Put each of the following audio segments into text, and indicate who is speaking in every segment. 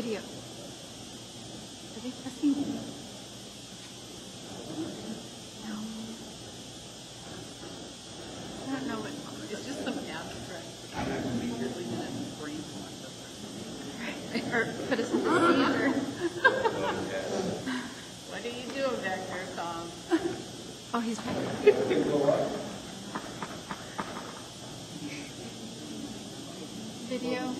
Speaker 1: Video. Are they testing video? No. I don't know what.
Speaker 2: It's just some abstract. I'm not going to be really good at brain
Speaker 1: Or put us in the theater.
Speaker 2: What are you doing back there, Tom?
Speaker 1: Oh, he's back there. Video.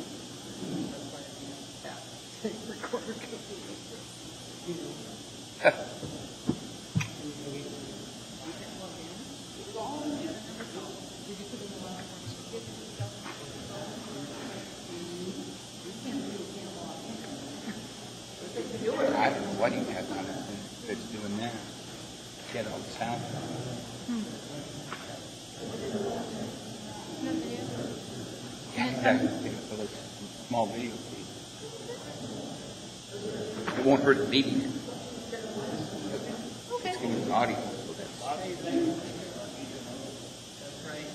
Speaker 3: I don't know what he has on it that's doing that. Get all the sound.
Speaker 1: No video.
Speaker 3: Yeah, exactly. So there's a small video feed. It won't hurt the meeting. It's going to be audio. So that's
Speaker 2: Right.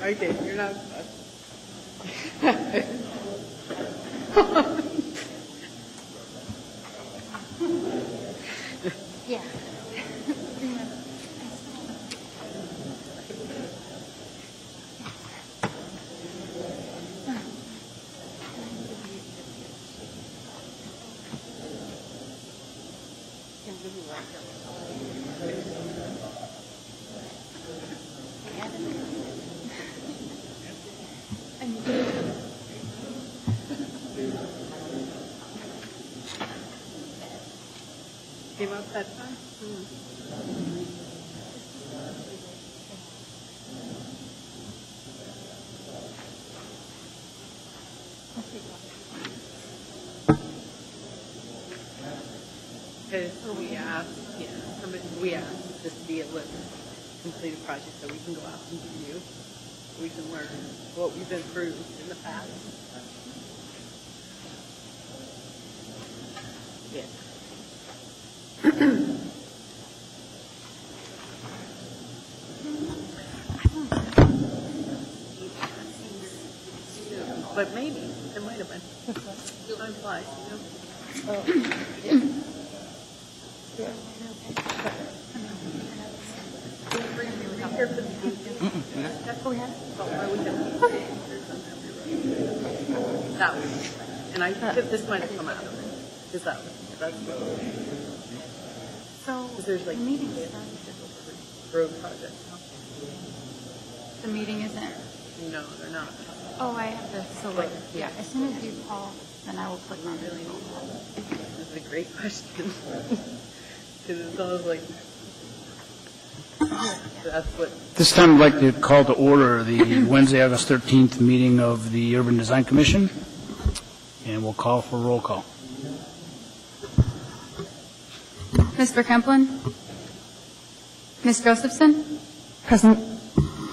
Speaker 2: Okay, you're not.
Speaker 1: Yeah.
Speaker 2: Came out that time? Because we asked, we asked this to be a completed project so we can go out and review. We can learn what we've improved in the past. Yeah. But maybe it might have been. Time flies, you know. That was, and I think this might have come out of it. Is that that's what?
Speaker 1: So
Speaker 2: There's like
Speaker 1: the meeting started.
Speaker 2: road project.
Speaker 1: The meeting isn't.
Speaker 2: No, they're not.
Speaker 1: Oh, I have to select. Yeah. As soon as you call, then I will click on it.
Speaker 2: This is a great question. Because it's always like, that's what,
Speaker 4: This time I'd like to call to order the Wednesday, August 13th meeting of the Urban Design Commission, and we'll call for roll call.
Speaker 1: Mr. Kemplin? Ms. Josephson?
Speaker 5: Present.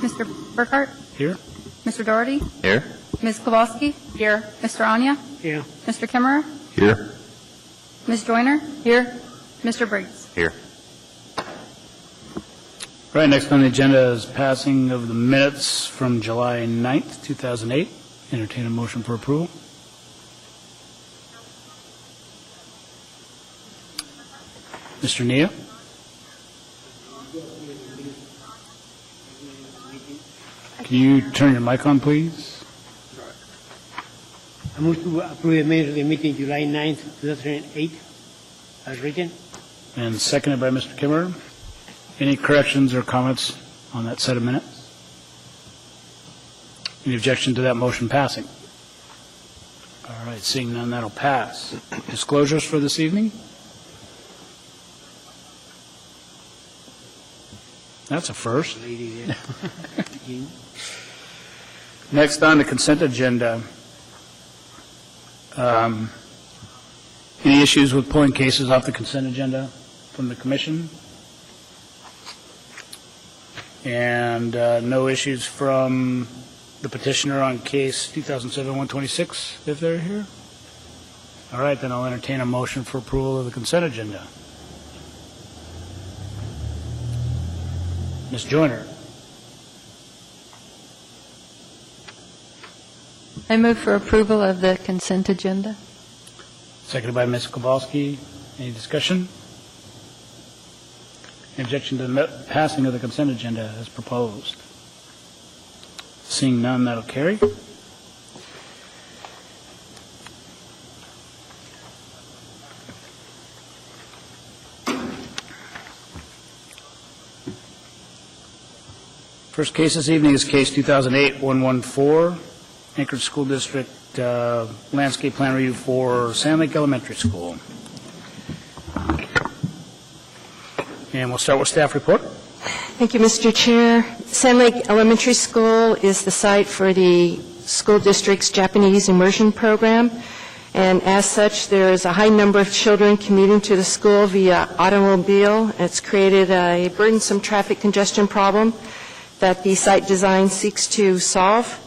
Speaker 1: Mr. Burkhart?
Speaker 4: Here?
Speaker 1: Mr. Doherty?
Speaker 3: Here?
Speaker 1: Ms. Kowalski? Here. Mr. Anya?
Speaker 5: Here.
Speaker 1: Mr. Kimmerer?
Speaker 3: Here.
Speaker 1: Ms. Joyner? Here. Mr. Briggs?
Speaker 3: Here.
Speaker 4: Right, next on the agenda is passing of the minutes from July 9th, 2008. Entertain a motion for approval. Mr. Nia? Can you turn your mic on, please?
Speaker 5: I move to approve the minutes of the meeting July 9th, 2008, as written.
Speaker 4: And seconded by Mr. Kimmerer. Any corrections or comments on that set of minutes? Any objection to that motion passing? All right, seeing none, that'll pass. Disclosures for this evening? That's a first.
Speaker 5: Lady there. Jean.
Speaker 4: Next on the consent agenda. Any issues with pulling cases off the consent agenda from the commission? And no issues from the petitioner on case 2007-126, if they're here? All right, then I'll entertain a motion for approval of the consent agenda. Ms. Joyner?
Speaker 1: I move for approval of the consent agenda.
Speaker 4: Seconded by Ms. Kowalski. Any discussion? Any objection to the passing of the consent agenda as proposed? Seeing none, that'll carry. First case this evening is case 2008-114, Anchorage School District Landscape Plan Review for Sand Lake Elementary School. And we'll start with staff report.
Speaker 6: Thank you, Mr. Chair. Sand Lake Elementary School is the site for the school district's Japanese immersion program, and as such, there is a high number of children commuting to the school via automobile. It's created a burdensome traffic congestion problem that the site design seeks to solve.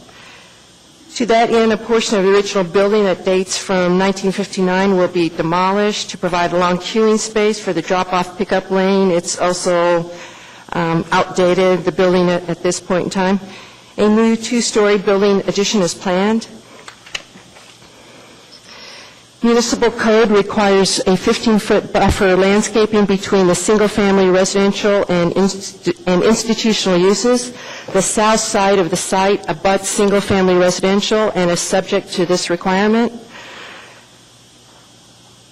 Speaker 6: To that end, a portion of the original building that dates from 1959 will be demolished to provide a long queuing space for the drop-off pickup lane. It's also outdated, the building at this point in time. A new two-story building addition is planned. Municipal code requires a 15-foot buffer landscaping between the single-family residential and institutional uses. The south side of the site abuts single-family residential and is subject to this requirement.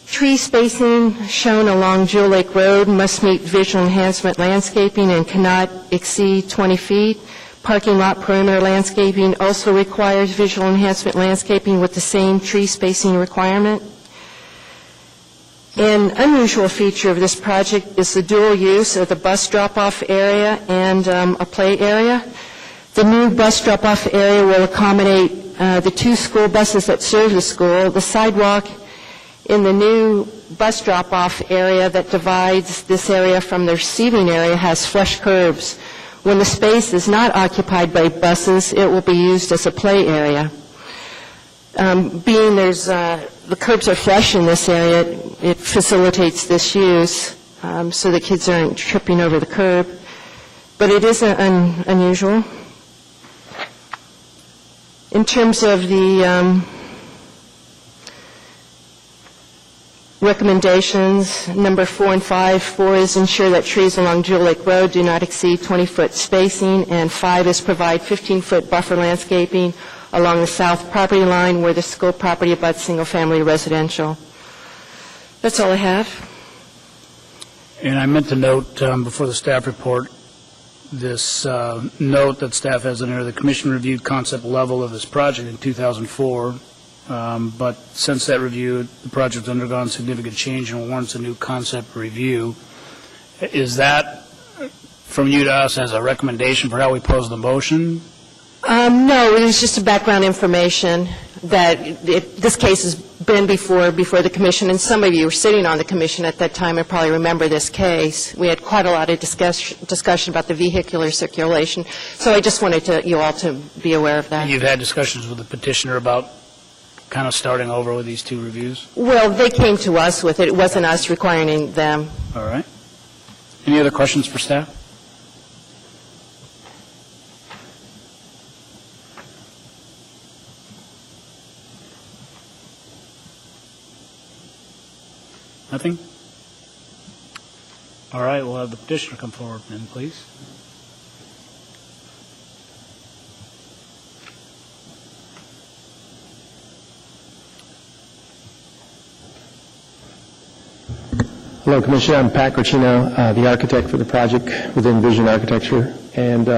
Speaker 6: Tree spacing shown along Jewel Lake Road must meet visual enhancement landscaping and cannot exceed 20 feet. Parking lot perimeter landscaping also requires visual enhancement landscaping with the same tree spacing requirement. An unusual feature of this project is the dual use of the bus drop-off area and a play area. The new bus drop-off area will accommodate the two school buses that serve the school. The sidewalk in the new bus drop-off area that divides this area from the receiving area has flush curbs. When the space is not occupied by buses, it will be used as a play area. Being the curbs are flush in this area, it facilitates this use so the kids aren't tripping over the curb. But it is unusual. In terms of the recommendations, number 4 and 5, 4 is ensure that trees along Jewel Lake Road do not exceed 20-foot spacing, and 5 is provide 15-foot buffer landscaping along the south property line where the school property abuts single-family residential. That's all I have.
Speaker 4: And I meant to note before the staff report, this note that staff has in there, the commission reviewed concept level of this project in 2004. But since that review, the project's undergone significant change and warrants a new concept review. Is that from you to us as a recommendation for how we pose the motion?
Speaker 6: No, it was just a background information that this case has been before the commission, and some of you were sitting on the commission at that time and probably remember this case. We had quite a lot of discussion about the vehicular circulation, so I just wanted you all to be aware of that.
Speaker 4: You've had discussions with the petitioner about kind of starting over with these two reviews?
Speaker 6: Well, they came to us with it. It wasn't us requiring them.
Speaker 4: All right. Any other questions for staff? Nothing? All right, we'll have the petitioner come forward then, please.
Speaker 7: Hello, Commissioner. I'm Pat Corcino, the architect for the project within Vision Architecture. And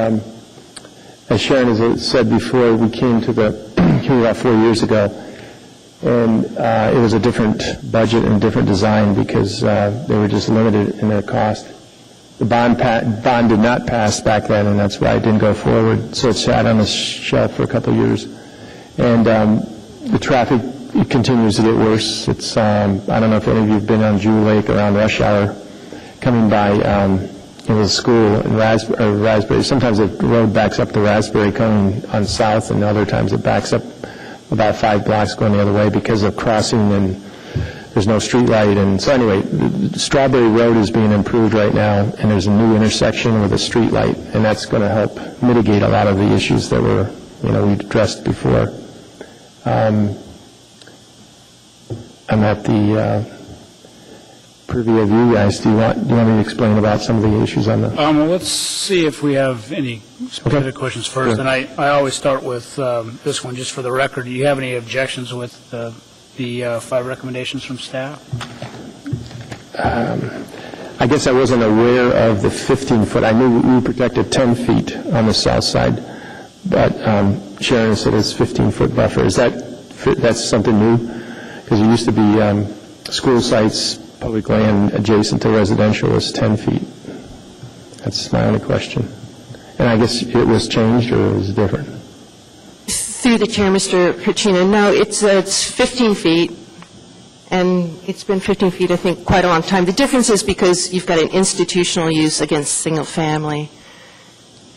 Speaker 7: as Sharon has said before, we came about 4 years ago, and it was a different budget and different design because they were just limited in their cost. The bond did not pass back then, and that's why it didn't go forward. So it sat on the shelf for a couple of years. And the traffic, it continues to get worse. It's I don't know if any of you have been on Jewel Lake around rush hour, coming by the school in Raspberry. Sometimes the road backs up to Raspberry coming on south, and other times it backs up about 5 blocks going the other way because of crossing, and there's no street light. And so anyway, Strawberry Road is being improved right now, and there's a new intersection with a street light, and that's going to help mitigate a lot of the issues that we addressed before. I'm at the purview of you guys. Do you want me to explain about some of the issues on the...
Speaker 4: Well, let's see if we have any specific questions first.
Speaker 7: Sure.
Speaker 4: And I always start with this one, just for the record. Do you have any objections with the 5 recommendations from staff?
Speaker 7: I guess I wasn't aware of the 15-foot. I knew we protected 10 feet on the south side, but Sharon said it's 15-foot buffer. That's something new? Because it used to be school sites, public land adjacent to residential was 10 feet. That's my only question. And I guess it was changed, or it was different?
Speaker 6: Through the chair, Mr. Pacino, no, it's 15 feet, and it's been 15 feet, I think, quite a long time. The difference is because you've got an institutional use against single family.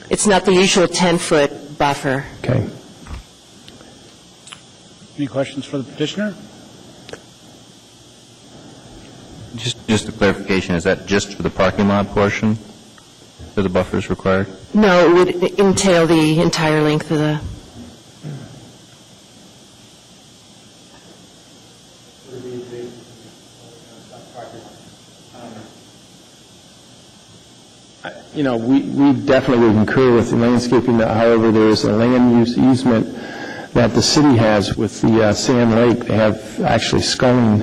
Speaker 6: It's not the usual 10-foot buffer.
Speaker 7: Okay.
Speaker 4: Any questions for the petitioner?
Speaker 8: Just a clarification, is that just for the parking lot portion that the buffer is required?
Speaker 6: No, it would entail the entire length of the...
Speaker 7: We definitely would concur with the landscaping. However, there is a land use easement that the city has with the Sand Lake. They have actually sculling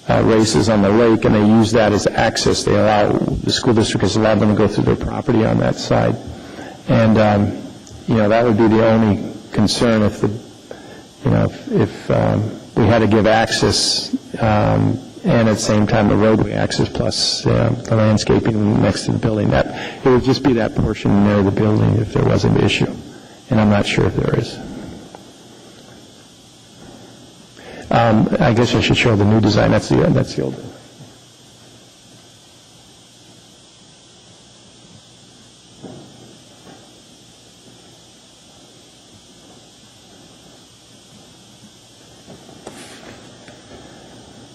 Speaker 7: races on the lake, and they use that as access. The school district has allowed them to go through their property on that side. And, that would be the only concern if we had to give access and at the same time the roadway access plus the landscaping next to the building. It would just be that portion near the building if there was an issue, and I'm not sure if there is. I guess I should show the new design. That's the old one.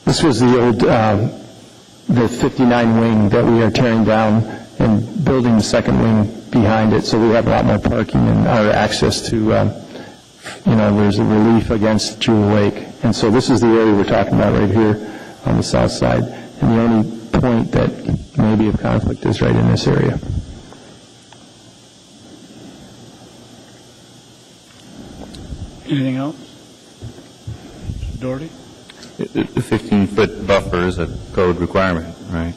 Speaker 7: This was the old, the 59 wing that we are tearing down and building the second wing behind it, so we have a lot more parking and our access to, there's a relief against Jewel Lake. And so this is the area we're talking about right here on the south side. And the only point that may be of conflict is right in this area.
Speaker 4: Anything else? Mr. Doherty?
Speaker 8: The 15-foot buffer is a code requirement, right?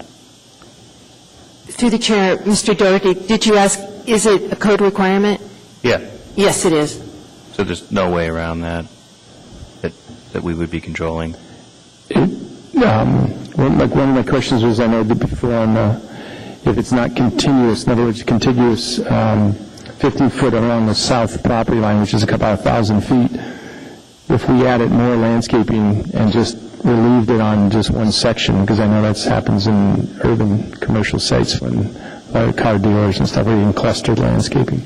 Speaker 6: Through the chair, Mr. Doherty, did you ask, is it a code requirement?
Speaker 8: Yeah.
Speaker 6: Yes, it is.
Speaker 8: So there's no way around that we would be controlling?
Speaker 7: One of my questions was, I know before, on if it's not continuous, in other words, contiguous 15 foot along the south property line, which is about 1,000 feet, if we added more landscaping and just relieved it on just one section, because I know that happens in urban commercial sites when car dealers and stuff are in clustered landscaping,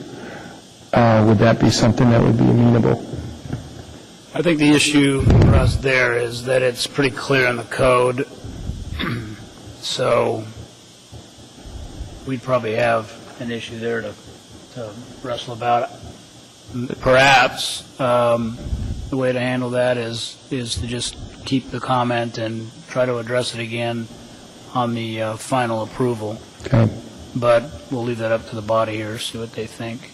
Speaker 7: would that be something that would be amenable?
Speaker 4: I think the issue for us there is that it's pretty clear in the code, so we'd probably have an issue there to wrestle about. Perhaps the way to handle that is to just keep the comment and try to address it again on the final approval.
Speaker 7: Okay.
Speaker 4: But we'll leave that up to the body here, see what they think.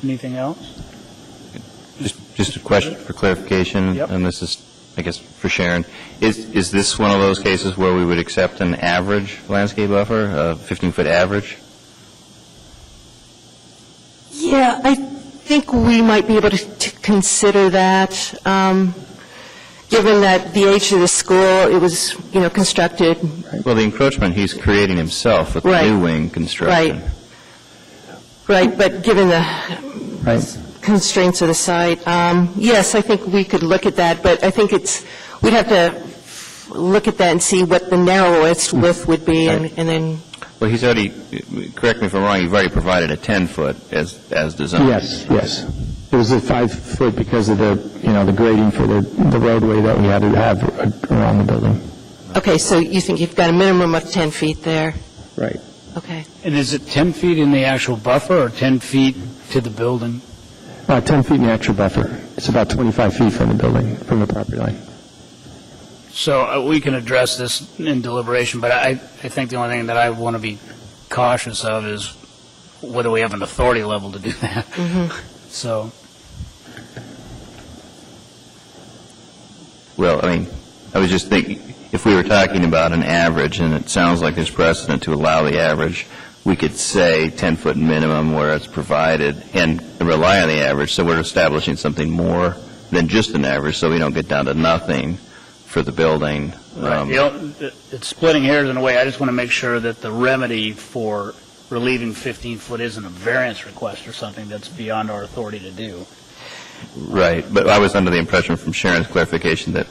Speaker 4: Anything else?
Speaker 8: Just a question for clarification,
Speaker 4: Yep.
Speaker 8: and this is, I guess, for Sharon. Is this one of those cases where we would accept an average landscape buffer, a 15-foot average?
Speaker 6: Yeah, I think we might be able to consider that, given that the age of the school, it was, constructed.
Speaker 8: Well, the encroachment he's creating himself with
Speaker 6: Right.
Speaker 8: the new wing construction.
Speaker 6: Right, but given the
Speaker 7: Right.
Speaker 6: constraints of the site, yes, I think we could look at that, but I think we'd have to look at that and see what the narrowest width would be, and then,
Speaker 8: Well, he's already, correct me if I'm wrong, you've already provided a 10-foot as designed.
Speaker 7: Yes, yes. It was a 5-foot because of the, the grading for the roadway that we had to have around the building.
Speaker 6: okay, so you think you've got a minimum of 10 feet there?
Speaker 7: Right.
Speaker 6: Okay.
Speaker 4: And is it 10 feet in the actual buffer or 10 feet to the building?
Speaker 7: 10 feet in the actual buffer. It's about 25 feet from the building, from the property line.
Speaker 4: So we can address this in deliberation, but I think the only thing that I want to be cautious of is whether we have an authority level to do that. So,
Speaker 8: Well, I mean, I was just thinking, if we were talking about an average, and it sounds like there's precedent to allow the average, we could say 10-foot minimum where it's provided and rely on the average, so we're establishing something more than just an average, so we don't get down to nothing for the building.
Speaker 4: it's splitting hairs in a way. I just want to make sure that the remedy for relieving 15-foot isn't a variance request or something that's beyond our authority to do.
Speaker 8: Right, but I was under the impression from Sharon's clarification that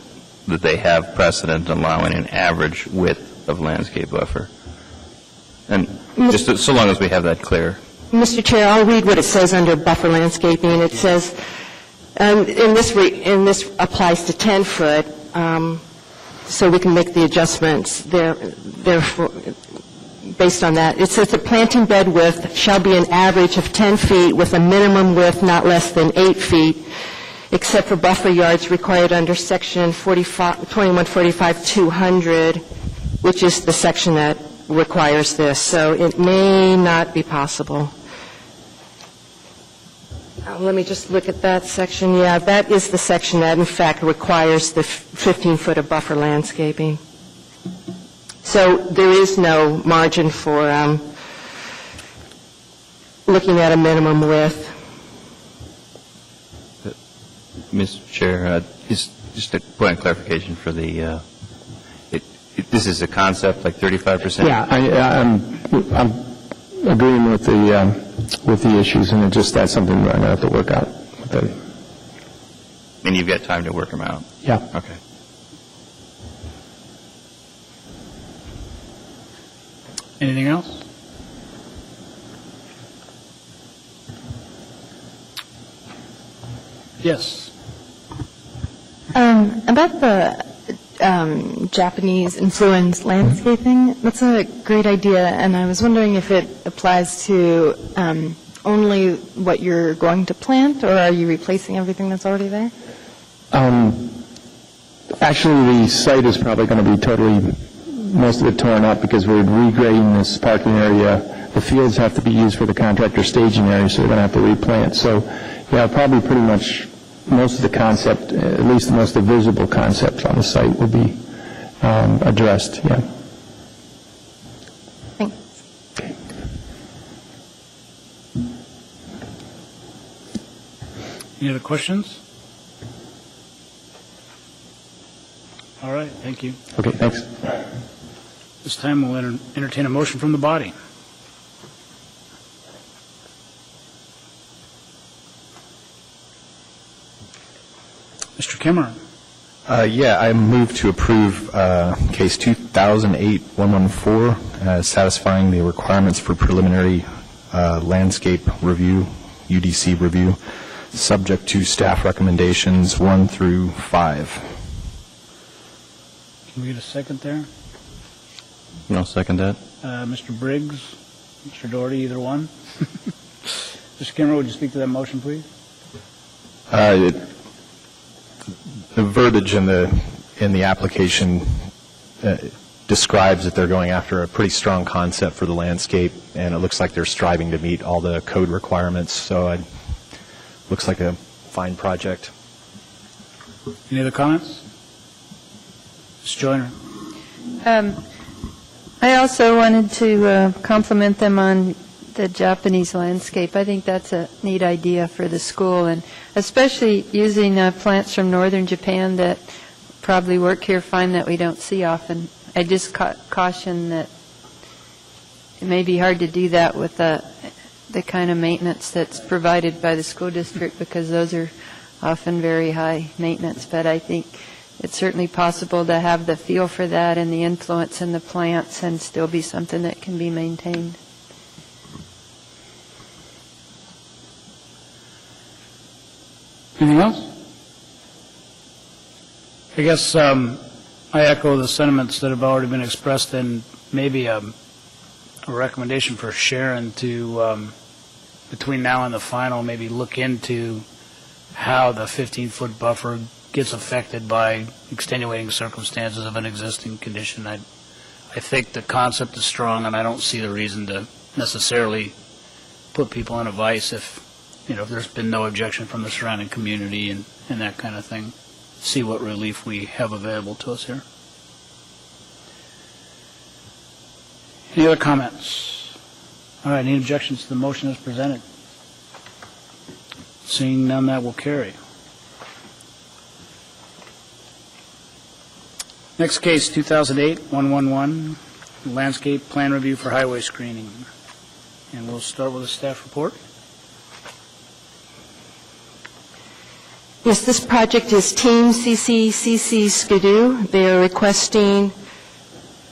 Speaker 8: they have precedent allowing an average width of landscape buffer. And just so long as we have that clear.
Speaker 6: Mr. Chair, I'll read what it says under buffer landscaping. It says, and this applies to 10-foot, so we can make the adjustments therefore, based on that. It says the planting bed width shall be an average of 10 feet with a minimum width not less than 8 feet, except for buffer yards required under Section 2145-200, which is the section that requires this. So it may not be possible. Let me just look at that section. Yeah, that is the section that, in fact, requires the 15-foot of buffer landscaping. So there is no margin for looking at a minimum width.
Speaker 8: Mr. Chair, just a point of clarification for the, this is a concept like 35%?
Speaker 7: Yeah, I'm agreeing with the issues, and that's something we're going to have to work out with them.
Speaker 8: And you've got time to work them out?
Speaker 7: Yeah.
Speaker 8: Okay.
Speaker 4: Anything else? Yes.
Speaker 9: About the Japanese influence landscaping, that's a great idea, and I was wondering if it applies to only what you're going to plant, or are you replacing everything that's already there?
Speaker 7: Actually, the site is probably going to be most of it torn up because we're regrading this parking area. The fields have to be used for the contractor staging area, so they're going to have to replant. So, yeah, probably pretty much most of the concept, at least most of the visible concepts on the site will be addressed, yeah.
Speaker 9: Thanks.
Speaker 7: Okay.
Speaker 4: Any other questions? All right, thank you.
Speaker 7: Okay, thanks.
Speaker 4: This time we'll entertain a motion from the body. Mr. Kimmerer.
Speaker 10: Yeah, I move to approve case 2008-114 as satisfying the requirements for preliminary landscape review, UDC review, subject to staff recommendations 1 through 5.
Speaker 4: Can we get a second there?
Speaker 8: I'll second that.
Speaker 4: Mr. Briggs, Mr. Doherty, either one? Mr. Kimmerer, would you speak to that motion, please?
Speaker 10: The verbiage in the application describes that they're going after a pretty strong concept for the landscape, and it looks like they're striving to meet all the code requirements. So it looks like a fine project.
Speaker 4: Any other comments? Ms. Joyner.
Speaker 11: I also wanted to compliment them on the Japanese landscape. I think that's a neat idea for the school, and especially using plants from northern Japan that probably work here fine that we don't see often. I just caution that it may be hard to do that with the kind of maintenance that's provided by the school district, because those are often very high maintenance. But I think it's certainly possible to have the feel for that and the influence in the plants and still be something that can be maintained.
Speaker 4: Anything else? I guess I echo the sentiments that have already been expressed, and maybe a recommendation for Sharon to, between now and the final, maybe look into how the 15-foot buffer gets affected by extenuating circumstances of an existing condition. I think the concept is strong, and I don't see the reason to necessarily put people in a vice if there's been no objection from the surrounding community and that kind of thing. See what relief we have available to us here. Any other comments? All right, any objections to the motion as presented? Seeing none, that will carry. Next case, 2008-111, landscape plan review for highway screening. And we'll start with a staff report.
Speaker 6: Yes, this project is Team CCCC Skidoo. They are requesting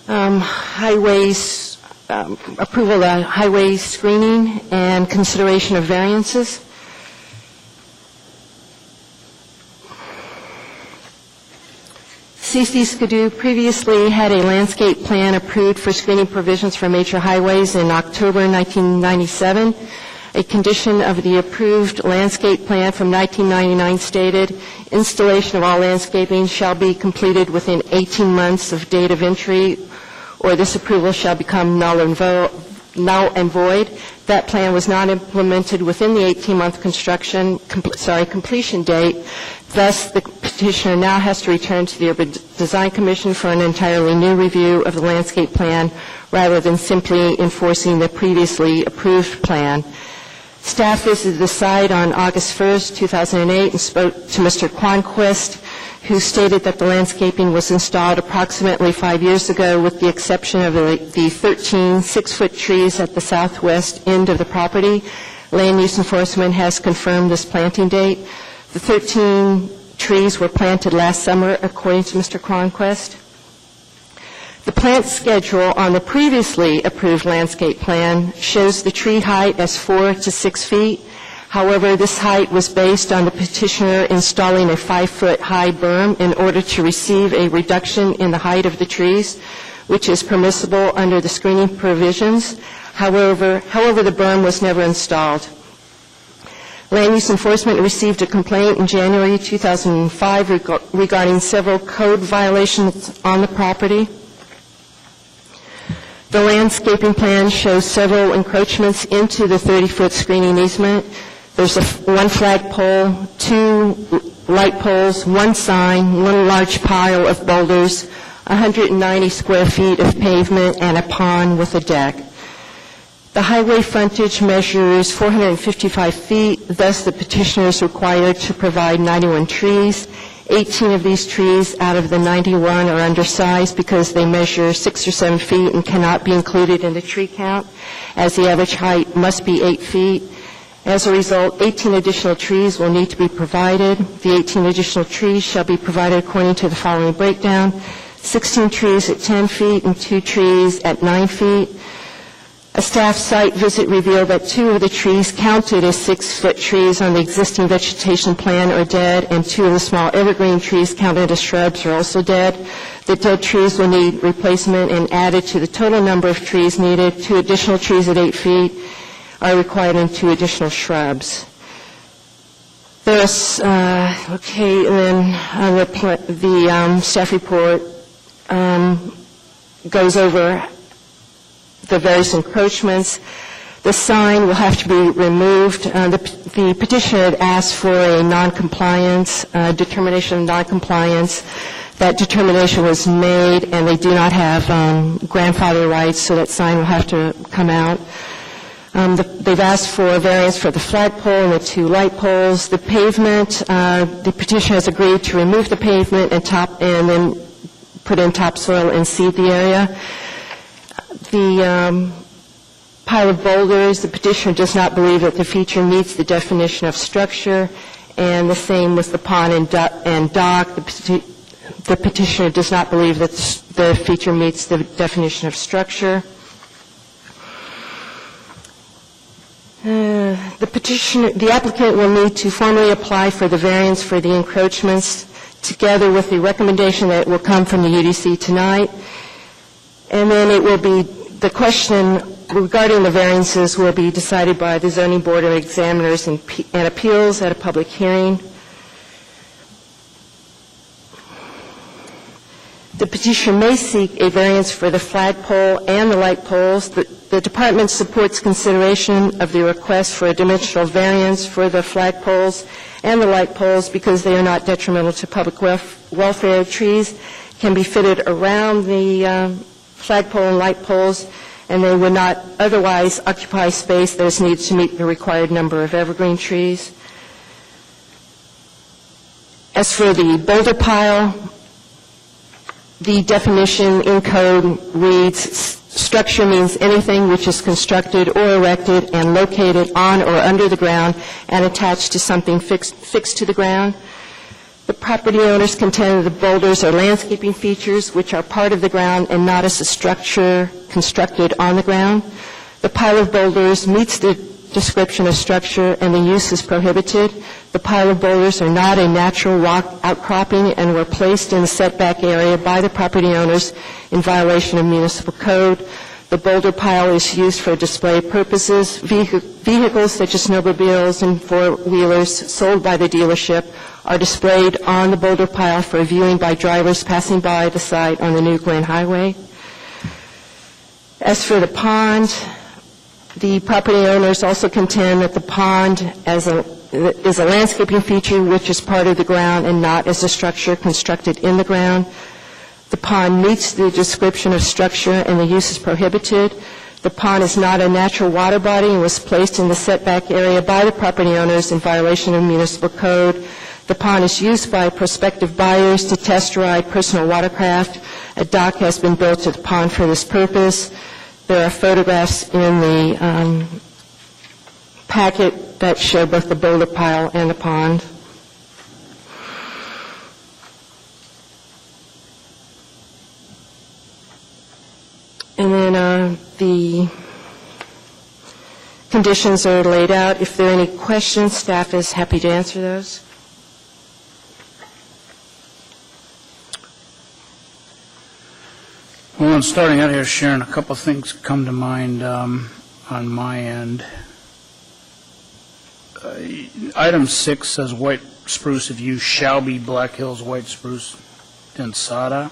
Speaker 6: highways approval of highway screening and consideration of variances. CC Skidoo previously had a landscape plan approved for screening provisions for major highways in October 1997. A condition of the approved landscape plan from 1999 stated, installation of all landscaping shall be completed within 18 months of date of entry, or this approval shall become null and void. That plan was not implemented within the 18-month completion date. Thus, the petitioner now has to return to the Urban Design Commission for an entirely new review of the landscape plan rather than simply enforcing the previously approved plan. Staff visited the site on August 1st, 2008, and spoke to Mr. Quanquist, who stated that the landscaping was installed approximately 5 years ago, with the exception of the 13 6-foot trees at the southwest end of the property. Land use enforcement has confirmed this planting date. The 13 trees were planted last summer, according to Mr. Quanquist. The plant schedule on the previously approved landscape plan shows the tree height as 4 to 6 feet. However, this height was based on the petitioner installing a 5-foot high berm in order to receive a reduction in the height of the trees, which is permissible under the screening provisions. However, the berm was never installed. Land use enforcement received a complaint in January 2005 regarding several code violations on the property. The landscaping plan shows several encroachments into the 30-foot screening easement. There's one flagpole, 2 light poles, 1 sign, 1 large pile of boulders, 190 square feet of pavement, and a pond with a deck. The highway frontage measures 455 feet, thus the petitioner is required to provide 91 trees. 18 of these trees out of the 91 are undersized because they measure 6 or 7 feet and cannot be included in the tree count, as the average height must be 8 feet. As a result, 18 additional trees will need to be provided. The 18 additional trees shall be provided according to the following breakdown: 16 trees at 10 feet and 2 trees at 9 feet. A staff site visit revealed that 2 of the trees counted as 6-foot trees on the existing vegetation plan are dead, and 2 of the small evergreen trees counted as shrubs are also dead. The dead trees will need replacement, and added to the total number of trees needed. 2 additional trees at 8 feet are required, and 2 additional shrubs. There's, okay, and then the staff report goes over the various encroachments. The sign will have to be removed. The petitioner had asked for a non-compliance, determination of non-compliance. That determination was made, and they do not have grandfather rights, so that sign will have to come out. They've asked for a variance for the flagpole and the 2 light poles. The pavement, the petitioner has agreed to remove the pavement and then put in topsoil and seed the area. The pile of boulders, the petitioner does not believe that the feature meets the definition of structure, and the same with the pond and dock. The petitioner does not believe that the feature meets the definition of structure. The applicant will need to formally apply for the variance for the encroachments, together with the recommendation that will come from the UDC tonight. And then it will be, the question regarding the variances will be decided by the Zoning Board of Examiners and Appeals at a public hearing. The petitioner may seek a variance for the flagpole and the light poles. The department supports consideration of the request for a dimensional variance for the flagpoles and the light poles because they are not detrimental to public welfare. Trees can be fitted around the flagpole and light poles, and they would not otherwise occupy space that is needed to meet the required number of evergreen trees. As for the boulder pile, the definition in code reads, structure means anything which is constructed or erected and located on or under the ground and attached to something fixed to the ground. The property owners contend that the boulders are landscaping features which are part of the ground and not as a structure constructed on the ground. The pile of boulders meets the description of structure and the use is prohibited. The pile of boulders are not a natural rock outcropping and were placed in the setback area by the property owners in violation of municipal code. The boulder pile is used for display purposes. Vehicles such as snowmobiles and four-wheelers sold by the dealership are displayed on the boulder pile for viewing by drivers passing by the site on the New Glen Highway. As for the pond, the property owners also contend that the pond is a landscaping feature which is part of the ground and not as a structure constructed in the ground. The pond meets the description of structure and the use is prohibited. The pond is not a natural water body and was placed in the setback area by the property owners in violation of municipal code. The pond is used by prospective buyers to test ride personal watercraft. A dock has been built to the pond for this purpose. There are photographs in the packet that show both the boulder pile and the pond. And then the conditions are laid out. If there are any questions, staff is happy to answer those.
Speaker 4: Well, in starting out here, Sharon, a couple of things come to mind on my end. Item 6 says white spruce of use shall be Black Hills white spruce densata.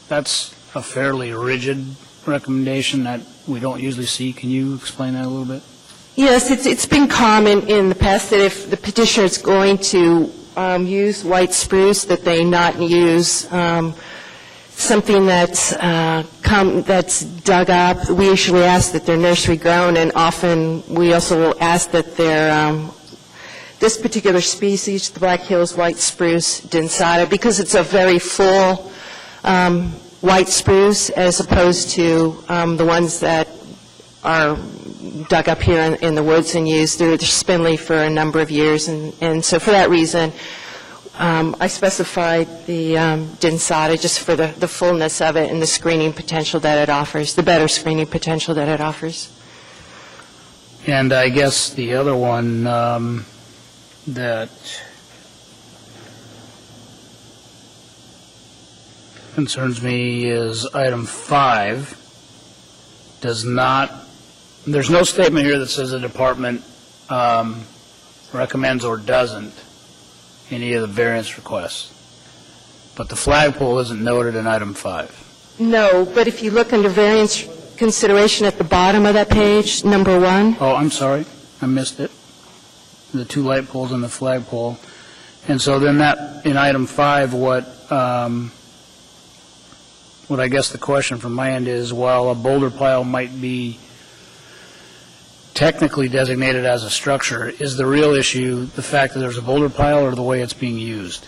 Speaker 4: That's a fairly rigid recommendation that we don't usually see. Can you explain that a little bit?
Speaker 6: Yes, it's been common in the past that if the petitioner is going to use white spruce, that they not use something that's dug up. We usually ask that they're nursery grown, and often we also will ask that they're this particular species, the Black Hills white spruce densata, because it's a very full white spruce as opposed to the ones that are dug up here in the woods and used. They're spindly for a number of years, and so for that reason, I specified the densata just for the fullness of it and the screening potential that it offers, the better screening potential that it offers.
Speaker 4: And I guess the other one that concerns me is item 5 does not, there's no statement here that says the department recommends or doesn't any of the variance requests. But the flagpole isn't noted in item 5.
Speaker 6: No, but if you look under variance consideration at the bottom of that page, number 1.
Speaker 4: Oh, I'm sorry. I missed it. The 2 light poles and the flagpole. And so then that, in item 5, what I guess the question from my end is, while a boulder pile might be technically designated as a structure, is the real issue the fact that there's a boulder pile or the way it's being used?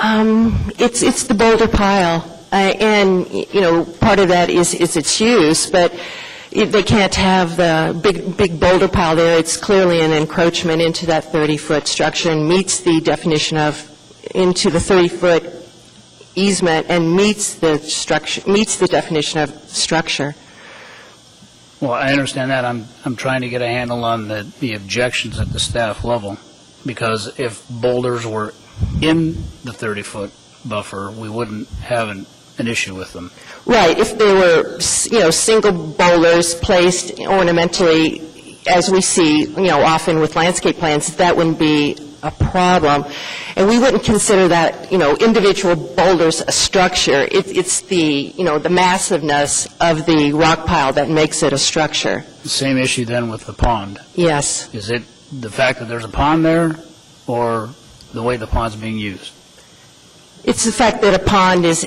Speaker 6: It's the boulder pile, and part of that is its use, but they can't have the big boulder pile there. It's clearly an encroachment into that 30-foot structure and meets the definition of into the 30-foot easement and meets the structure, meets the definition of structure.
Speaker 4: Well, I understand that. I'm trying to get a handle on the objections at the staff level, because if boulders were in the 30-foot buffer, we wouldn't have an issue with them.
Speaker 6: Right, if they were, single boulders placed ornamentally, as we see, often with landscape plans, that wouldn't be a problem. And we wouldn't consider that, individual boulders a structure. It's the, the massiveness of the rock pile that makes it a structure.
Speaker 4: The same issue then with the pond.
Speaker 6: Yes.
Speaker 4: Is it the fact that there's a pond there, or the way the pond's being used?
Speaker 6: It's the fact that a pond is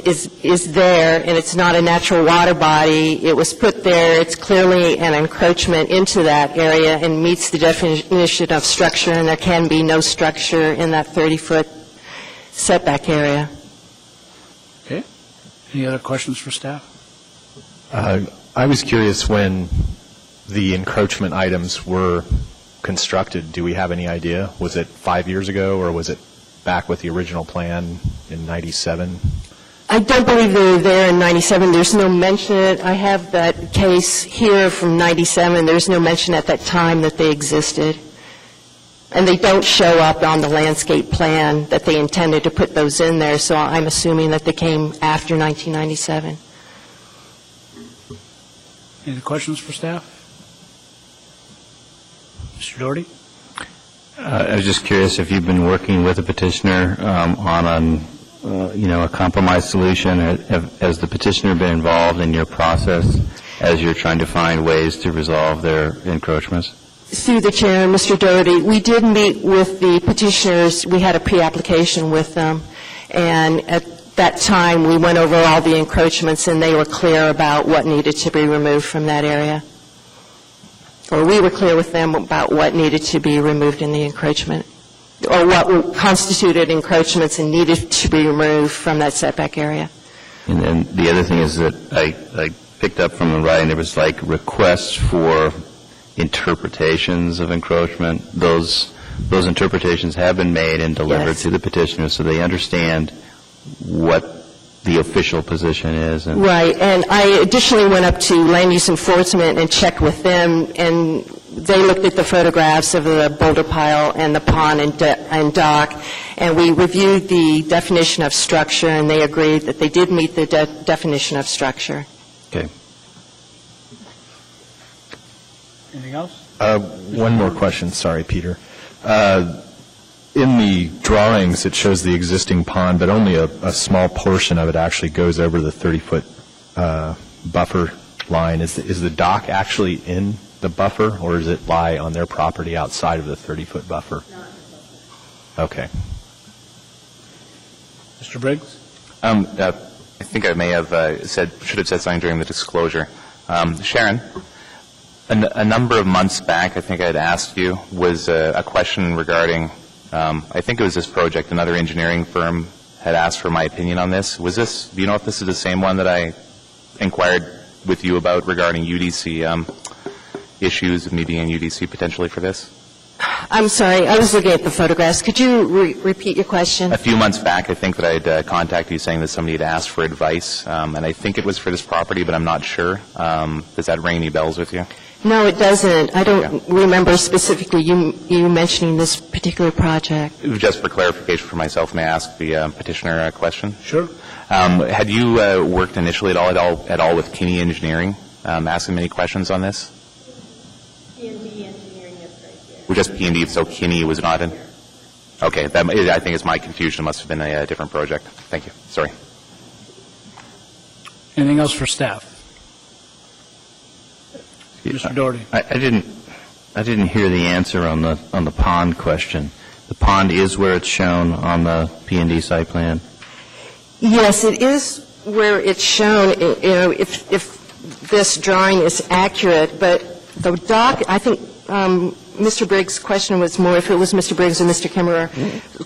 Speaker 6: there, and it's not a natural water body. It was put there. It's clearly an encroachment into that area and meets the definition of structure, and there can be no structure in that 30-foot setback area.
Speaker 4: Okay. Any other questions for staff?
Speaker 10: I was curious, when the encroachment items were constructed, do we have any idea? Was it 5 years ago, or was it back with the original plan in 97?
Speaker 6: I don't believe they were there in 97. There's no mention. I have that case here from 97. There's no mention at that time that they existed. And they don't show up on the landscape plan that they intended to put those in there, so I'm assuming that they came after 1997.
Speaker 4: Any questions for staff? Mr. Doherty?
Speaker 8: I was just curious if you've been working with a petitioner on a compromise solution. Has the petitioner been involved in your process as you're trying to find ways to resolve their encroachments?
Speaker 6: Through the chair, Mr. Doherty, we did meet with the petitioners. We had a pre-application with them, and at that time we went over all the encroachments, and they were clear about what needed to be removed from that area. Or we were clear with them about what needed to be removed in the encroachment, or what constituted encroachments and needed to be removed from that setback area.
Speaker 8: And then the other thing is that I picked up from the writing, there was like requests for interpretations of encroachment. Those interpretations have been made and delivered to the petitioner, so they understand what the official position is.
Speaker 6: Right, and I additionally went up to land use enforcement and checked with them, and they looked at the photographs of the boulder pile and the pond and dock, and we reviewed the definition of structure, and they agreed that they did meet the definition of structure.
Speaker 8: Okay.
Speaker 4: Anything else?
Speaker 10: One more question. Sorry, Peter. In the drawings, it shows the existing pond, but only a small portion of it actually goes over the 30-foot buffer line. Is the dock actually in the buffer, or does it lie on their property outside of the 30-foot buffer? Okay.
Speaker 4: Mr. Briggs?
Speaker 12: I think I may have should have said something during the disclosure. Sharon, a number of months back, I think I had asked you, was a question regarding, I think it was this project, another engineering firm had asked for my opinion on this. Was this, do you know if this is the same one that I inquired with you about regarding UDC issues of me being in UDC potentially for this?
Speaker 6: I'm sorry, I was looking at the photographs. Could you repeat your question?
Speaker 12: A few months back, I think that I had contacted you saying that somebody had asked for advice, and I think it was for this property, but I'm not sure. Does that ring any bells with you?
Speaker 6: No, it doesn't. I don't remember specifically you mentioning this particular project.
Speaker 12: Just for clarification for myself, may I ask the petitioner a question?
Speaker 4: Sure.
Speaker 12: Had you worked initially at all with Kinney Engineering, asking many questions on this?
Speaker 6: P&D Engineering is right here.
Speaker 12: We're just P&D, so Kinney was not in? Okay, I think it's my confusion. It must have been a different project. Thank you. Sorry.
Speaker 4: Anything else for staff? Mr. Doherty.
Speaker 8: I didn't hear the answer on the pond question. The pond is where it's shown on the P&D site plan?
Speaker 6: Yes, it is where it's shown, if this drawing is accurate, but the dock, I think Mr. Briggs' question was more, if it was Mr. Briggs or Mr. Kimmerer,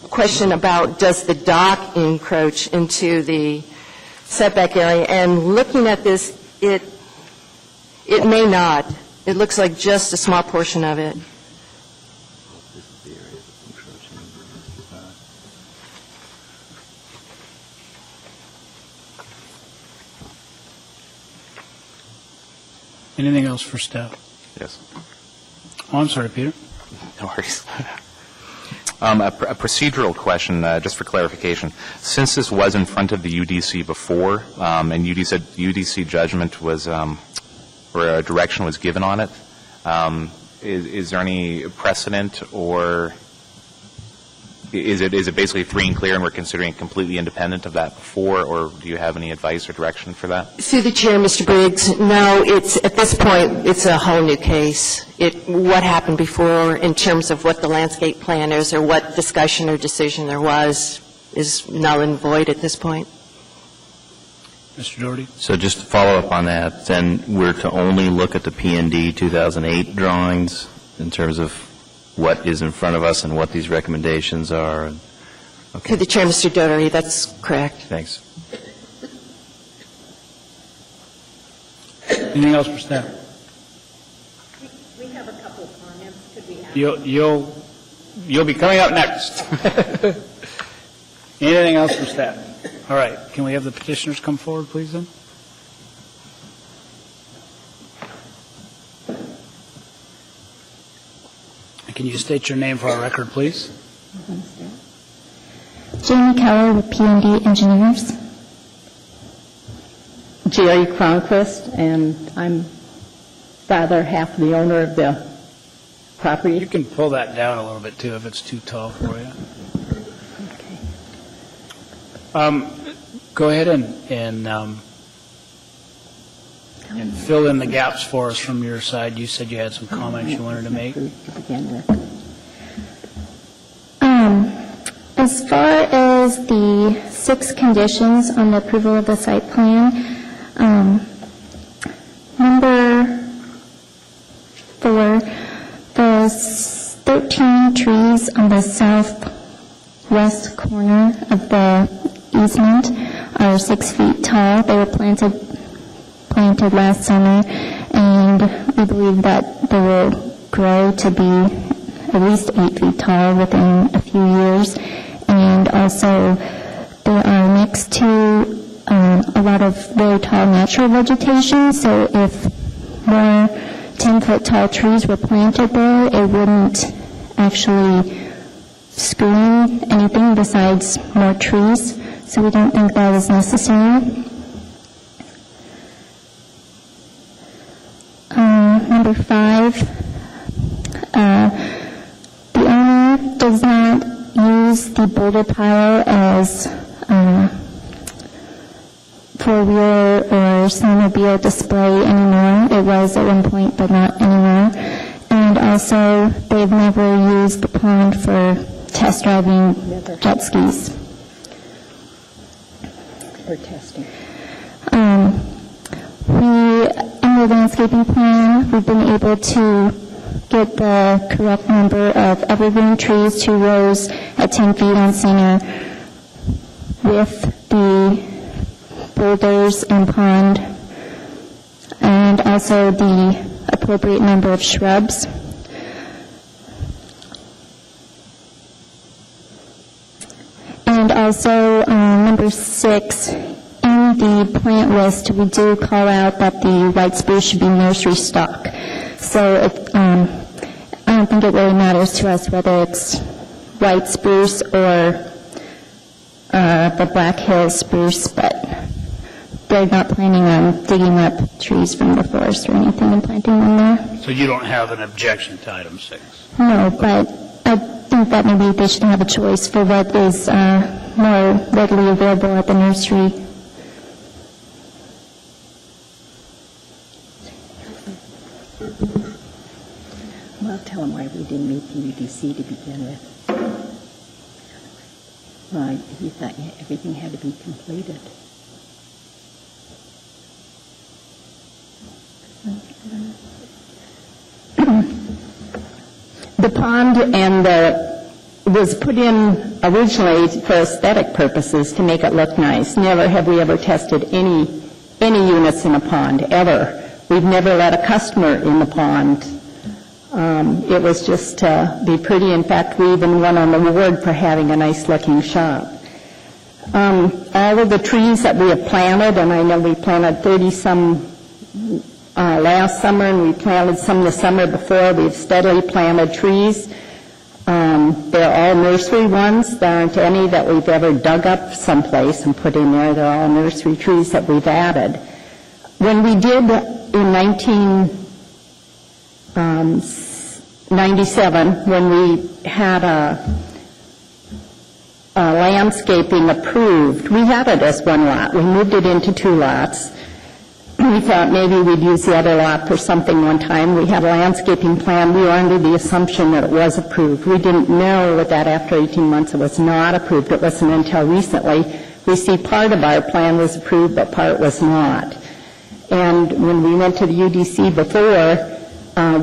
Speaker 6: question about does the dock encroach into the setback area, and looking at this, it may not. It looks like just a small portion of it.
Speaker 4: Anything else for staff?
Speaker 12: Yes.
Speaker 4: Oh, I'm sorry, Peter.
Speaker 12: No worries. A procedural question, just for clarification. Since this was in front of the UDC before, and UDC judgment was, or a direction was given on it, is there any precedent, or is it basically free and clear and we're considering it completely independent of that before, or do you have any advice or direction for that?
Speaker 6: Through the chair, Mr. Briggs, no, it's, at this point, it's a whole new case. What happened before in terms of what the landscape plan is or what discussion or decision there was is null and void at this point.
Speaker 4: Mr. Doherty?
Speaker 8: So just to follow up on that, then we're to only look at the P&D 2008 drawings in terms of what is in front of us and what these recommendations are? Okay.
Speaker 6: Through the chair, Mr. Doherty, that's correct.
Speaker 8: Thanks.
Speaker 4: Anything else for staff?
Speaker 2: We have a couple of comments. Could we ask?
Speaker 4: You'll be coming up next. Anything else for staff? All right. Can we have the petitioners come forward, please, then? Can you state your name for our record, please?
Speaker 13: Jamie Keller with P&D Engineers.
Speaker 14: Jerry Cronquist, and I'm rather half the owner of the property.
Speaker 4: You can pull that down a little bit, too, if it's too tall for you.
Speaker 14: Okay.
Speaker 4: Go ahead and fill in the gaps for us from your side. You said you had some comments you wanted to make.
Speaker 13: As far as the 6 conditions on the approval of the site plan, number 4, the 13 trees on the southwest corner of the easement are 6 feet tall. They were planted last summer, and we believe that they will grow to be at least 8 feet tall within a few years. And also, they are next to a lot of very tall natural vegetation, so if more 10-foot tall trees were planted there, it wouldn't actually screen anything besides more trees, so we don't think that is necessary. Number 5, the owner does not use the boulder pile as four-wheeler or snowmobile display anymore. It was at one point, but not anymore. And also, they've never used the pond for test driving jet skis.
Speaker 14: For testing.
Speaker 13: In the landscaping plan, we've been able to get the correct number of evergreen trees, 2 rows at 10 feet on center, with the boulders and pond, and also the appropriate number of shrubs. And also, number 6, in the plant list, we do call out that the white spruce should be nursery stock. So I don't think it really matters to us whether it's white spruce or the Black Hills spruce, but they're not planning on digging up trees from the forest or anything and planting them there.
Speaker 4: So you don't have an objection to item 6?
Speaker 13: No, but I think that maybe they should have a choice for what is more readily available at the nursery.
Speaker 14: Well, tell them why we didn't meet the UDC to begin with. Well, you thought everything had to be completed. The pond was put in originally for aesthetic purposes to make it look nice. Never have we ever tested any units in a pond, ever. We've never let a customer in the pond. It was just to be pretty. In fact, we even won an award for having a nice-looking shop. All of the trees that we have planted, and I know we planted 30-some last summer, and we planted some the summer before. We've steadily planted trees. They're all nursery ones. There aren't any that we've ever dug up someplace and put in there. They're all nursery trees that we've added. When we did in 1997, when we had a landscaping approved, we had it as one lot. We moved it into 2 lots. We thought maybe we'd use the other lot for something one time. We had a landscaping plan. We were under the assumption that it was approved. We didn't know that after 18 months it was not approved. It wasn't until recently we see part of our plan was approved, but part was not. And when we went to the UDC before,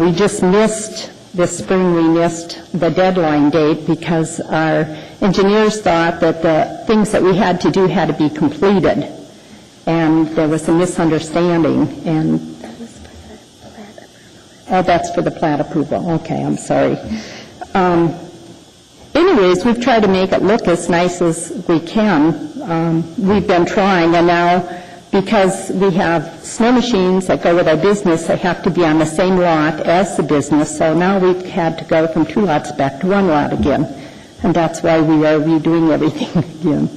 Speaker 14: we just missed this spring, we missed the deadline date because our engineers thought that the things that we had to do had to be completed. And there was a misunderstanding, and that's for the plat approval. Okay, I'm sorry. Anyways, we've tried to make it look as nice as we can. We've been trying, and now because we have snow machines that go with our business, they have to be on the same lot as the business, so now we've had to go from 2 lots back to 1 lot again, and that's why we are redoing everything again.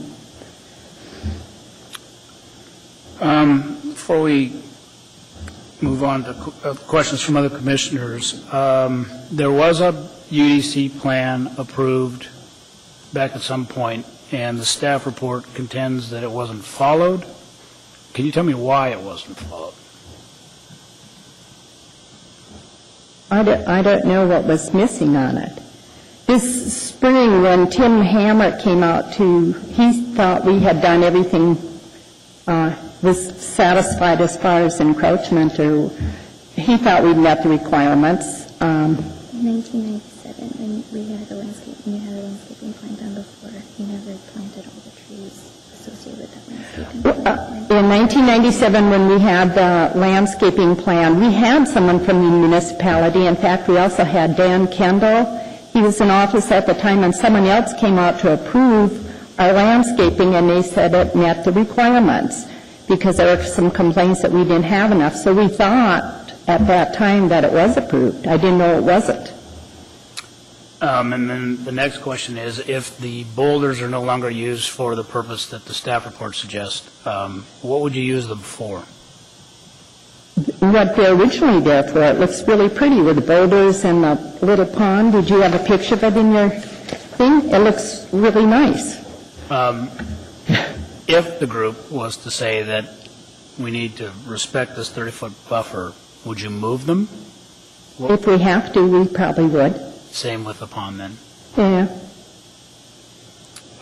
Speaker 4: Before we move on to questions from other commissioners, there was a UDC plan approved back at some point, and the staff report contends that it wasn't followed. Can you tell me why it wasn't followed?
Speaker 14: I don't know what was missing on it. This spring, when Tim Hammer came out he thought we had done everything, was satisfied as far as encroachment, or he thought we'd met the requirements.
Speaker 13: 1997, when we had the landscaping plan done before, you never planted all the trees associated with that landscaping plan.
Speaker 14: In 1997, when we had the landscaping plan, we had someone from the municipality. In fact, we also had Dan Kendall. He was in office at the time, and someone else came out to approve our landscaping, and they said it met the requirements because there were some complaints that we didn't have enough. So we thought at that time that it was approved. I didn't know it wasn't.
Speaker 4: And then the next question is, if the boulders are no longer used for the purpose that the staff report suggests, what would you use them for?
Speaker 14: What they're originally there for. It looks really pretty with the boulders and the little pond. Did you have a picture of it in your thing? It looks really nice.
Speaker 4: If the group was to say that we need to respect this 30-foot buffer, would you move them?
Speaker 14: If we have to, we probably would.
Speaker 4: Same with the pond, then?
Speaker 14: Yeah.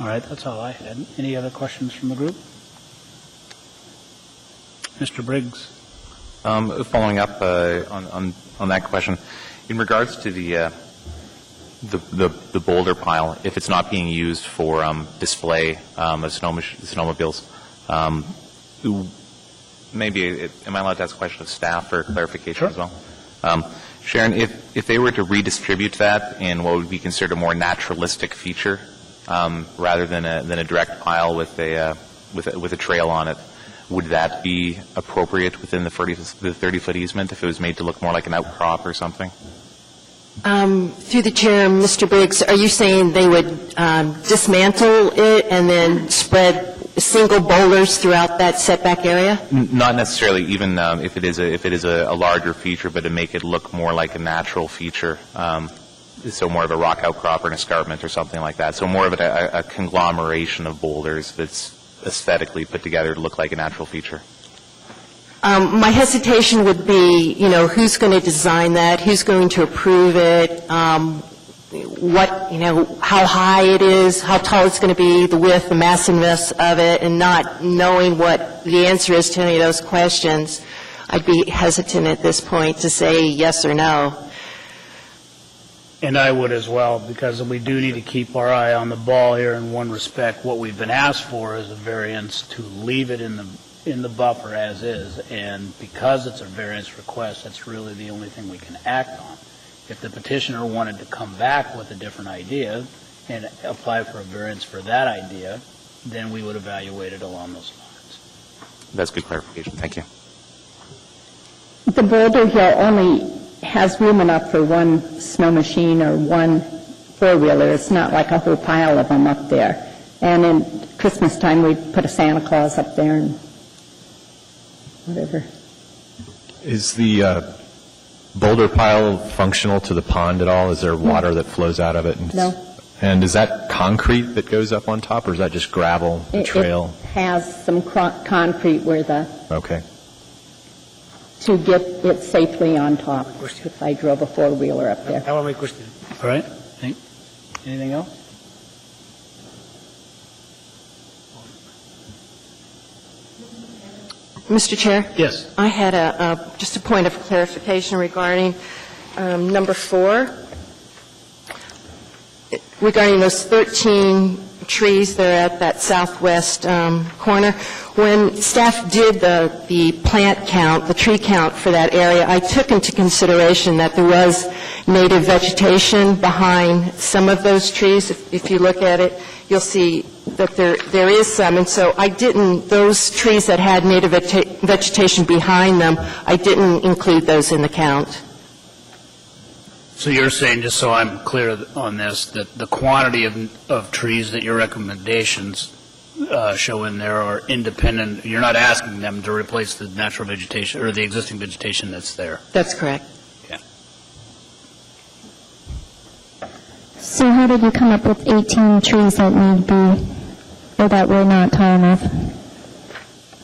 Speaker 4: All right, that's all I had. Any other questions from the group? Mr. Briggs.
Speaker 12: Following up on that question, in regards to the boulder pile, if it's not being used for display of snowmobiles, maybe am I allowed to ask a question of staff for clarification as well? Sharon, if they were to redistribute that in what would be considered a more naturalistic feature, rather than a direct pile with a trail on it, would that be appropriate within the 30-foot easement if it was made to look more like an outcrop or something?
Speaker 6: Through the chair, Mr. Briggs, are you saying they would dismantle it and then spread single boulders throughout that setback area?
Speaker 12: Not necessarily, even if it is a larger feature, but to make it look more like a natural feature. So more of a rock outcrop or an escarpment or something like that. So more of a conglomeration of boulders that's aesthetically put together to look like a natural feature.
Speaker 6: My hesitation would be, who's going to design that, who's going to approve it, how high it is, how tall it's going to be, the width, the massiveness of it, and not knowing what the answer is to any of those questions. I'd be hesitant at this point to say yes or no.
Speaker 4: And I would as well, because we do need to keep our eye on the ball here in one respect. What we've been asked for is a variance to leave it in the buffer as is, and because it's a variance request, that's really the only thing we can act on. If the petitioner wanted to come back with a different idea and apply for a variance for that idea, then we would evaluate it along those lines.
Speaker 12: That's good clarification. Thank you.
Speaker 14: the Boulder Hill only has room enough for one snow machine or one four-wheeler. It's not like a whole pile of them up there. And in Christmas time, we put a Santa Claus up there and whatever.
Speaker 10: Is the boulder pile functional to the pond at all? Is there water that flows out of it?
Speaker 14: No.
Speaker 10: And is that concrete that goes up on top, or is that just gravel, the trail?
Speaker 14: It has some concrete where
Speaker 10: Okay.
Speaker 14: to get it safely on top, if I drove a four-wheeler up there.
Speaker 5: That was my question.
Speaker 4: All right. Anything else?
Speaker 6: Mr. Chair?
Speaker 4: Yes.
Speaker 6: I had just a point of clarification regarding number 4, regarding those 13 trees that are at that southwest corner. When staff did the plant count, the tree count for that area, I took into consideration that there was native vegetation behind some of those trees. If you look at it, you'll see that there is some. And so I didn't, those trees that had native vegetation behind them, I didn't include those in the count.
Speaker 4: So you're saying, just so I'm clear on this, that the quantity of trees that your recommendations show in there are independent. You're not asking them to replace the natural vegetation or the existing vegetation that's there.
Speaker 6: That's correct.
Speaker 4: Okay.
Speaker 13: So how did you come up with 18 trees that need to be, or that were not tall enough?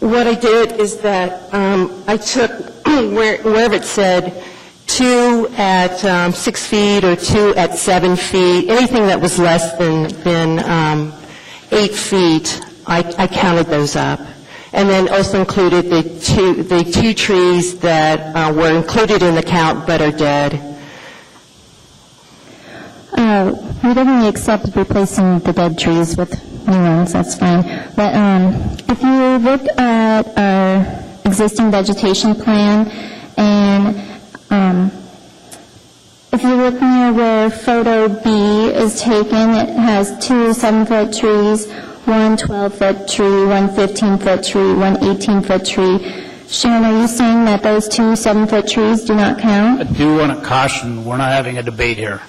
Speaker 6: What I did is that I took wherever it said 2 at 6 feet or 2 at 7 feet, anything that was less than 8 feet, I counted those up. And then also included the two trees that were included in the count but are dead.
Speaker 13: We definitely accept replacing the dead trees with new ones, that's fine. But if you look at our existing vegetation plan, and if you look near where photo B is taken, it has 2 7-foot trees, 1 12-foot tree, 1 15-foot tree, 1 18-foot tree. Sharon, are you saying that those 2 7-foot trees do not count?
Speaker 4: I do want to caution, we're not having a debate here.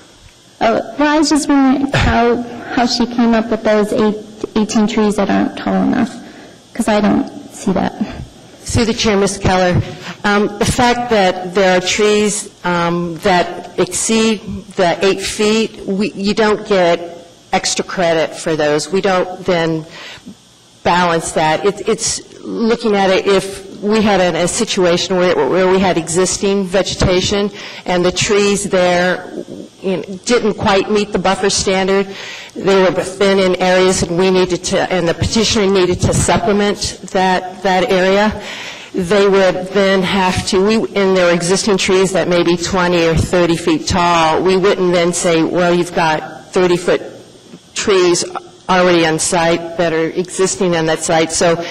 Speaker 13: Oh, well, I was just wondering how she came up with those 18 trees that aren't tall enough, because I don't see that.
Speaker 6: Through the chair, Ms. Keller, the fact that there are trees that exceed the 8 feet, you don't get extra credit for those. We don't then balance that. It's looking at it if we had a situation where we had existing vegetation and the trees there didn't quite meet the buffer standard. They were within in areas and and the petitioner needed to supplement that area. They would then have to, in their existing trees that may be 20 or 30 feet tall, we wouldn't then say, well, you've got 30-foot trees already on site that are existing on that site. So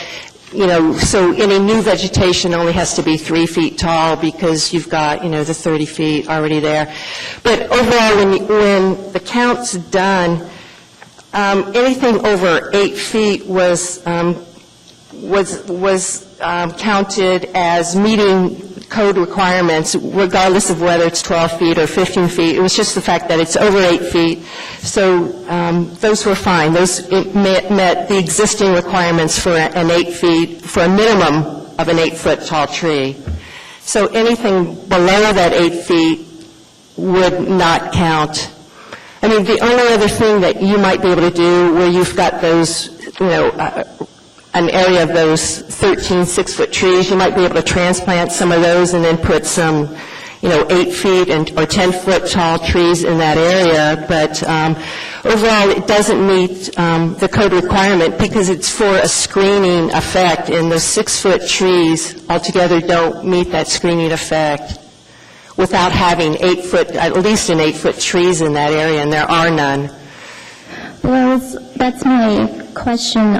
Speaker 6: any new vegetation only has to be 3 feet tall because you've got, the 30 feet already there. But overall, when the count's done, anything over 8 feet was counted as meeting code requirements, regardless of whether it's 12 feet or 15 feet. It was just the fact that it's over 8 feet. So those were fine. Those met the existing requirements for an 8 feet, for a minimum of an 8-foot tall tree. So anything below that 8 feet would not count. I mean, the only other thing that you might be able to do where you've got those, an area of those 13 6-foot trees, you might be able to transplant some of those and then put some, 8 feet or 10-foot tall trees in that area. But overall, it doesn't meet the code requirement because it's for a screening effect, and those 6-foot trees altogether don't meet that screening effect without having at least an 8-foot trees in that area, and there are none.
Speaker 13: Well, that's my question.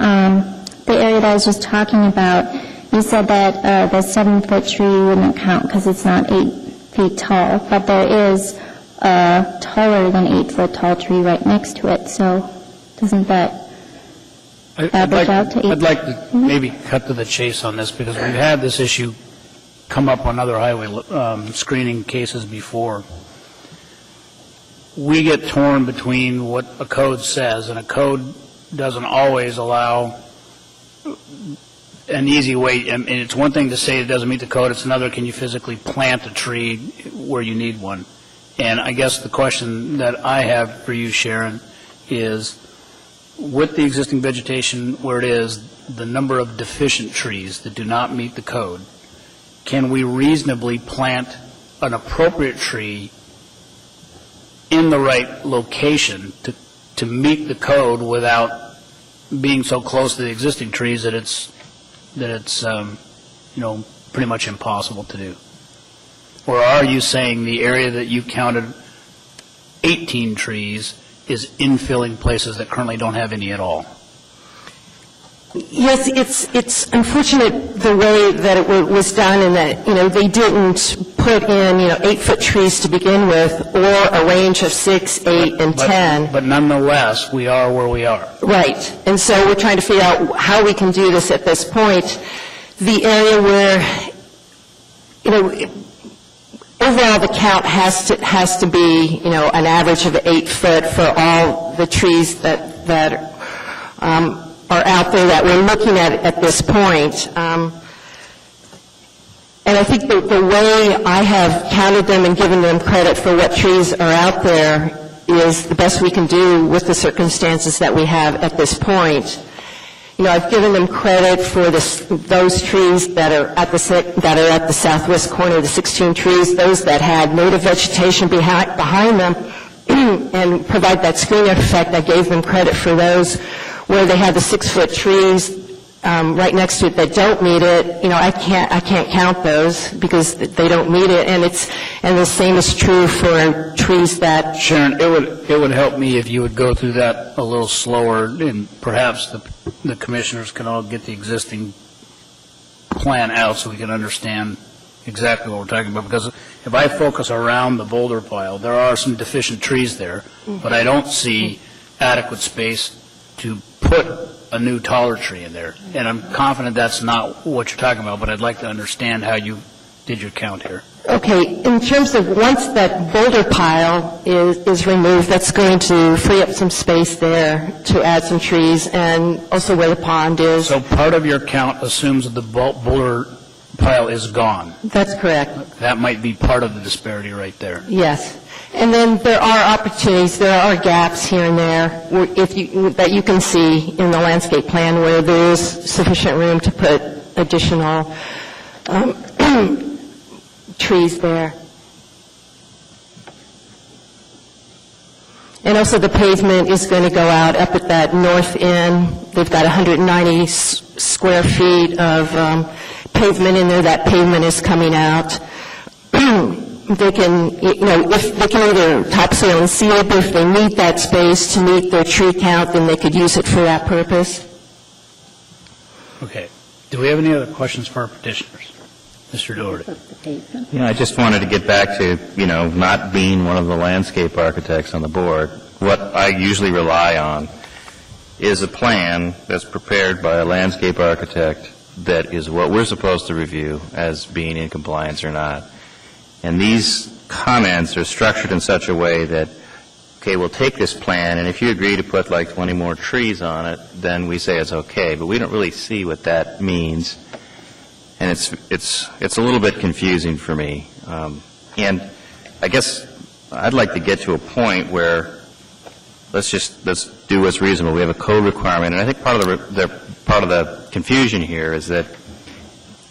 Speaker 13: The area that I was just talking about, you said that the 7-foot tree wouldn't count because it's not 8 feet tall, but there is a taller than 8-foot tall tree right next to it, so doesn't that average out to 8?
Speaker 4: I'd like to maybe cut to the chase on this because we've had this issue come up on other highway screening cases before. We get torn between what a code says, and a code doesn't always allow an easy way. And it's one thing to say it doesn't meet the code. It's another, can you physically plant a tree where you need one? And I guess the question that I have for you, Sharon, is with the existing vegetation where it is, the number of deficient trees that do not meet the code, can we reasonably plant an appropriate tree in the right location to meet the code without being so close to the existing trees that it's pretty much impossible to do? Or are you saying the area that you counted 18 trees is infilling places that currently don't have any at all?
Speaker 6: Yes, it's unfortunate the way that it was done, in that, they didn't put in, 8-foot trees to begin with, or a range of 6, 8, and 10.
Speaker 4: But nonetheless, we are where we are.
Speaker 6: Right. And so we're trying to figure out how we can do this at this point. The area where, overall the count has to be, an average of 8 foot for all the trees that are out there that we're looking at this point. And I think the way I have counted them and given them credit for what trees are out there is the best we can do with the circumstances that we have at this point. I've given them credit for those trees that are at the southwest corner, the 16 trees, those that had native vegetation behind them and provide that screening effect. I gave them credit for those where they have the 6-foot trees right next to it that don't meet it. I can't count those because they don't meet it, and the same is true for trees that.
Speaker 4: Sharon, it would help me if you would go through that a little slower, and perhaps the commissioners can all get the existing plan out so we can understand exactly what we're talking about. Because if I focus around the boulder pile, there are some deficient trees there, but I don't see adequate space to put a new taller tree in there. And I'm confident that's not what you're talking about, but I'd like to understand how you did your count here.
Speaker 6: Okay. In terms of once that boulder pile is removed, that's going to free up some space there to add some trees, and also where the pond is.
Speaker 4: So part of your count assumes that the boulder pile is gone.
Speaker 6: That's correct.
Speaker 4: That might be part of the disparity right there.
Speaker 6: Yes. And then there are opportunities, there are gaps here and there that you can see in the landscape plan where there is sufficient room to put additional trees there. And also the pavement is going to go out up at that north end. They've got 190 square feet of pavement in there. That pavement is coming out. They can, if they can either topsoil and seal, but if they need that space to meet their tree count, then they could use it for that purpose.
Speaker 4: Okay. Do we have any other questions for our petitioners? Mr. Doherty.
Speaker 8: I just wanted to get back to, not being one of the landscape architects on the board. What I usually rely on is a plan that's prepared by a landscape architect that is what we're supposed to review as being in compliance or not. And these comments are structured in such a way that, okay, we'll take this plan, and if you agree to put like 20 more trees on it, then we say it's okay. But we don't really see what that means, and it's a little bit confusing for me. And I guess I'd like to get to a point where let's do what's reasonable. We have a code requirement, and I think part of the confusion here is that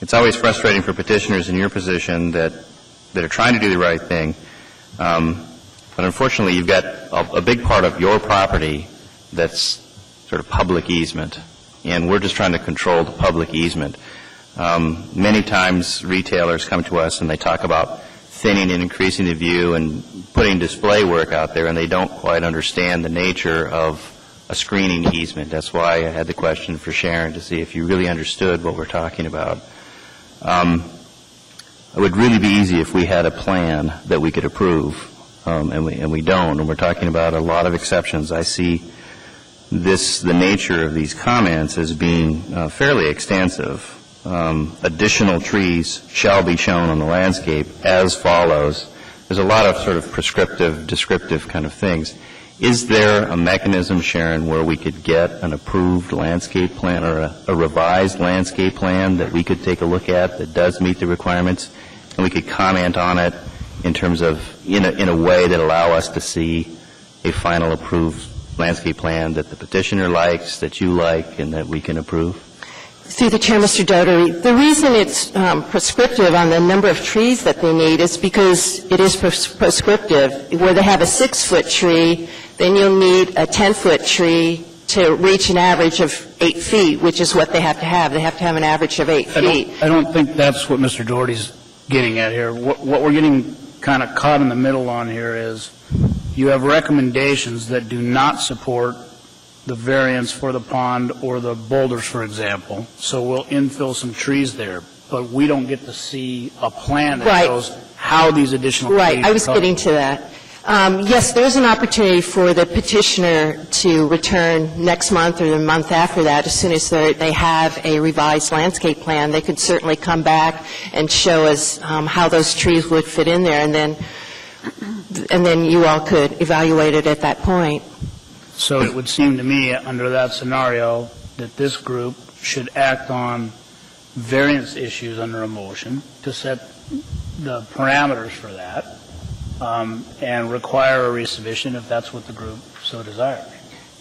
Speaker 8: it's always frustrating for petitioners in your position that are trying to do the right thing. But unfortunately, you've got a big part of your property that's sort of public easement, and we're just trying to control the public easement. Many times, retailers come to us and they talk about thinning and increasing the view and putting display work out there, and they don't quite understand the nature of a screening easement. That's why I had the question for Sharon to see if you really understood what we're talking about. It would really be easy if we had a plan that we could approve, and we don't, and we're talking about a lot of exceptions. I see the nature of these comments as being fairly extensive, additional trees shall be shown on the landscape as follows. There's a lot of sort of prescriptive, descriptive kind of things. Is there a mechanism, Sharon, where we could get an approved landscape plan or a revised landscape plan that we could take a look at that does meet the requirements, and we could comment on it in terms of, in a way that allow us to see a final approved landscape plan that the petitioner likes, that you like, and that we can approve?
Speaker 6: Through the chair, Mr. Doherty, the reason it's prescriptive on the number of trees that they need is because it is prescriptive. Where they have a 6-foot tree, then you'll need a 10-foot tree to reach an average of 8 feet, which is what they have to have. They have to have an average of 8 feet.
Speaker 4: I don't think that's what Mr. Doherty's getting at here. What we're getting kind of caught in the middle on here is you have recommendations that do not support the variance for the pond or the boulders, for example. So we'll infill some trees there, but we don't get to see a plan that shows how these additional trees
Speaker 6: Right. I was getting to that. Yes, there's an opportunity for the petitioner to return next month or the month after that. As soon as they have a revised landscape plan, they could certainly come back and show us how those trees would fit in there, and then you all could evaluate it at that point.
Speaker 4: So it would seem to me, under that scenario, that this group should act on variance issues under a motion to set the parameters for that, and require a resubmission if that's what the group so desires.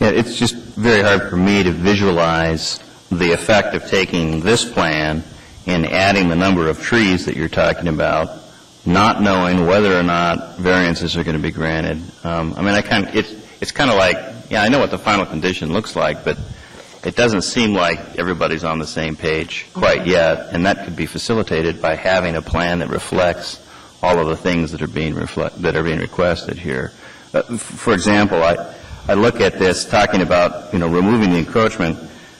Speaker 8: Yeah, it's just very hard for me to visualize the effect of taking this plan and adding the number of trees that you're talking about, not knowing whether or not variances are going to be granted. It's kind of like, yeah, I know what the final condition looks like, but it doesn't seem like everybody's on the same page quite yet, and that could be facilitated by having a plan that reflects all of the things that are being requested here. For example, I look at this talking about, removing the encroachment.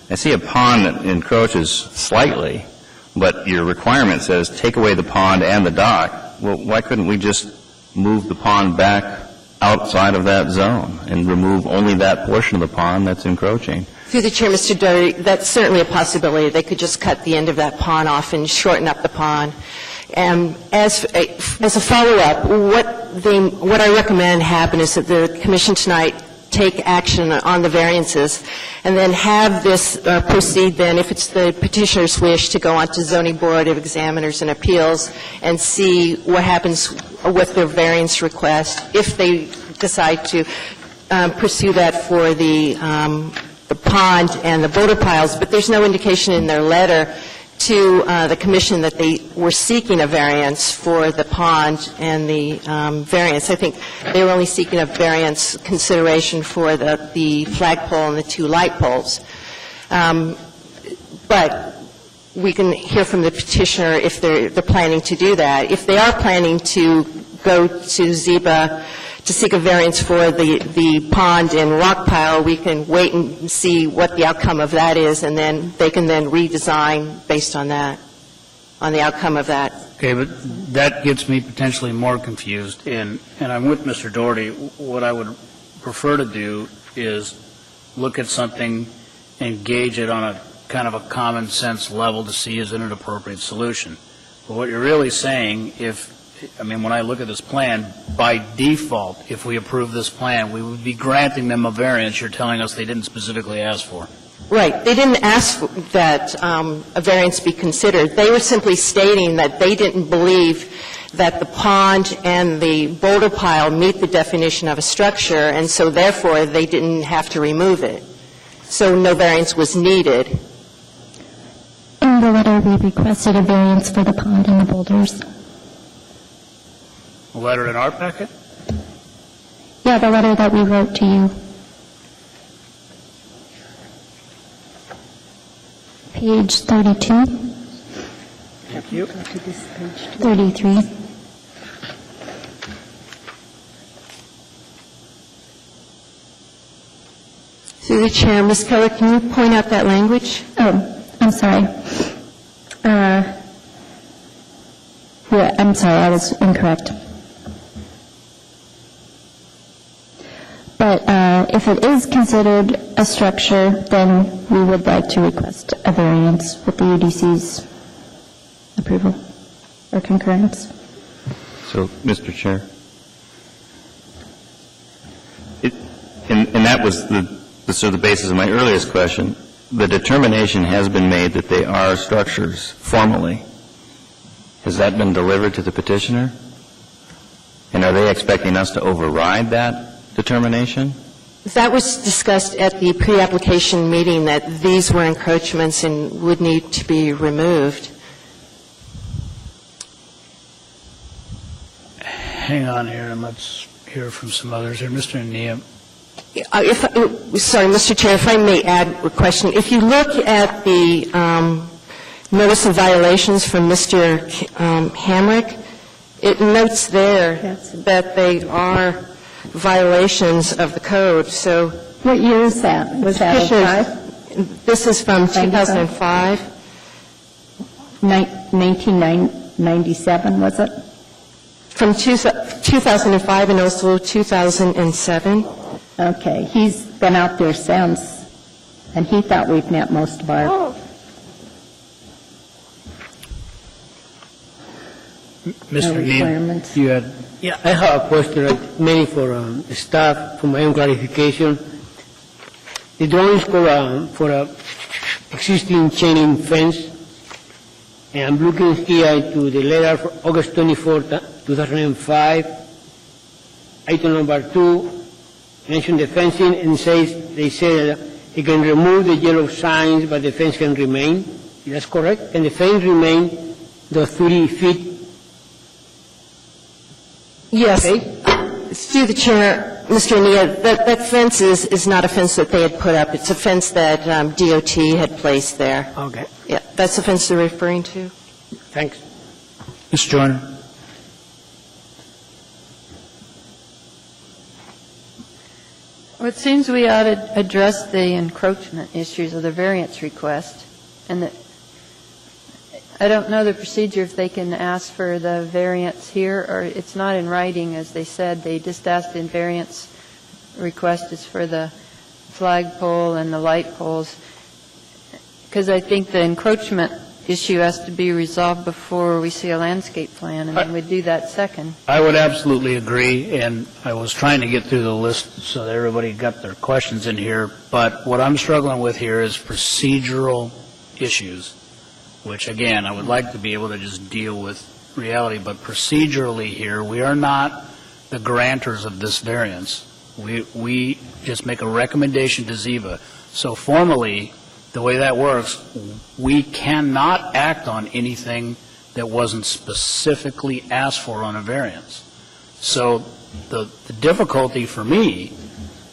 Speaker 8: I see a pond that encroaches slightly, but your requirement says take away the pond and the dock. Well, why couldn't we just move the pond back outside of that zone and remove only that portion of the pond that's encroaching?
Speaker 6: Through the chair, Mr. Doherty, that's certainly a possibility. They could just cut the end of that pond off and shorten up the pond. And as a follow-up, what I recommend happen is that the commission tonight take action on the variances and then have this proceed then, if it's the petitioner's wish, to go on to Zoning Board of Examiners and Appeals and see what happens with their variance request if they decide to pursue that for the pond and the boulder piles. But there's no indication in their letter to the commission that they were seeking a variance for the pond and the variance. I think they were only seeking a variance consideration for the flagpole and the 2 light poles. But we can hear from the petitioner if they're planning to do that. If they are planning to go to ZEBA to seek a variance for the pond and rock pile, we can wait and see what the outcome of that is, and then they can then redesign based on that, on the outcome of that.
Speaker 4: Okay, but that gets me potentially more confused, and I'm with Mr. Doherty. What I would prefer to do is look at something and gauge it on a kind of a common sense level to see is it an appropriate solution. But what you're really saying, when I look at this plan, by default, if we approve this plan, we would be granting them a variance you're telling us they didn't specifically ask for.
Speaker 6: Right. They didn't ask that a variance be considered. They were simply stating that they didn't believe that the pond and the boulder pile meet the definition of a structure, and so therefore they didn't have to remove it. So no variance was needed.
Speaker 13: In the letter, we requested a variance for the pond and the boulders.
Speaker 4: A letter in our packet?
Speaker 13: Yeah, the letter that we wrote to you. Page 32.
Speaker 4: Thank you.
Speaker 13: 33.
Speaker 6: Through the chair, Ms. Keller, can you point out that language?
Speaker 13: Oh, I'm sorry. Yeah, I'm sorry, I was incorrect. But if it is considered a structure, then we would like to request a variance with the UDC's approval or concurrence.
Speaker 8: So, Mr. Chair, and that was the basis of my earliest question. The determination has been made that they are structures formally. Has that been delivered to the petitioner? And are they expecting us to override that determination?
Speaker 6: That was discussed at the pre-application meeting, that these were encroachments and would need to be removed.
Speaker 4: Hang on here, and let's hear from some others here. Mr. Nia.
Speaker 6: Sorry, Mr. Chair, if I may add a question. If you look at the notice of violations from Mr. Hamrick, it notes there that they are violations of the code. So
Speaker 14: what year is that? Was that 05?
Speaker 6: This is from 2005.
Speaker 14: 1997, was it?
Speaker 6: From 2005 and also 2007.
Speaker 14: Okay. He's been out there since, and he thought we've met most of our...
Speaker 4: Mr. Neal, you had...
Speaker 5: Yeah, I have a question, mainly for staff, for my own clarification. The drawing is for a existing chain link fence, and I'm looking here to the letter for August 24, 2005, item number 2, mention the fencing and they say that they can remove the yellow signs, but the fence can remain. Is that correct? Can the fence remain the 30 feet?
Speaker 6: Yes. Okay. Through the chair, Mr. Nia, that fence is not a fence that they had put up. It's a fence that DOT had placed there.
Speaker 5: Okay.
Speaker 6: Yeah, that's the fence they're referring to.
Speaker 5: Thanks.
Speaker 4: Mr. Joyner.
Speaker 11: Well, it seems we ought to address the encroachment issues of the variance request, and that I don't know the procedure if they can ask for the variance here, or it's not in writing, as they said. They just asked in variance request is for the flagpole and the light poles, because I think the encroachment issue has to be resolved before we see a landscape plan, and then we'd do that second.
Speaker 4: I would absolutely agree, and I was trying to get through the list so that everybody got their questions in here, but what I'm struggling with here is procedural issues, which, again, I would like to be able to just deal with reality, but procedurally here, we are not the grantors of this variance. We just make a recommendation to ZEBA. So formally, the way that works, we cannot act on anything that wasn't specifically asked for on a variance. So the difficulty for me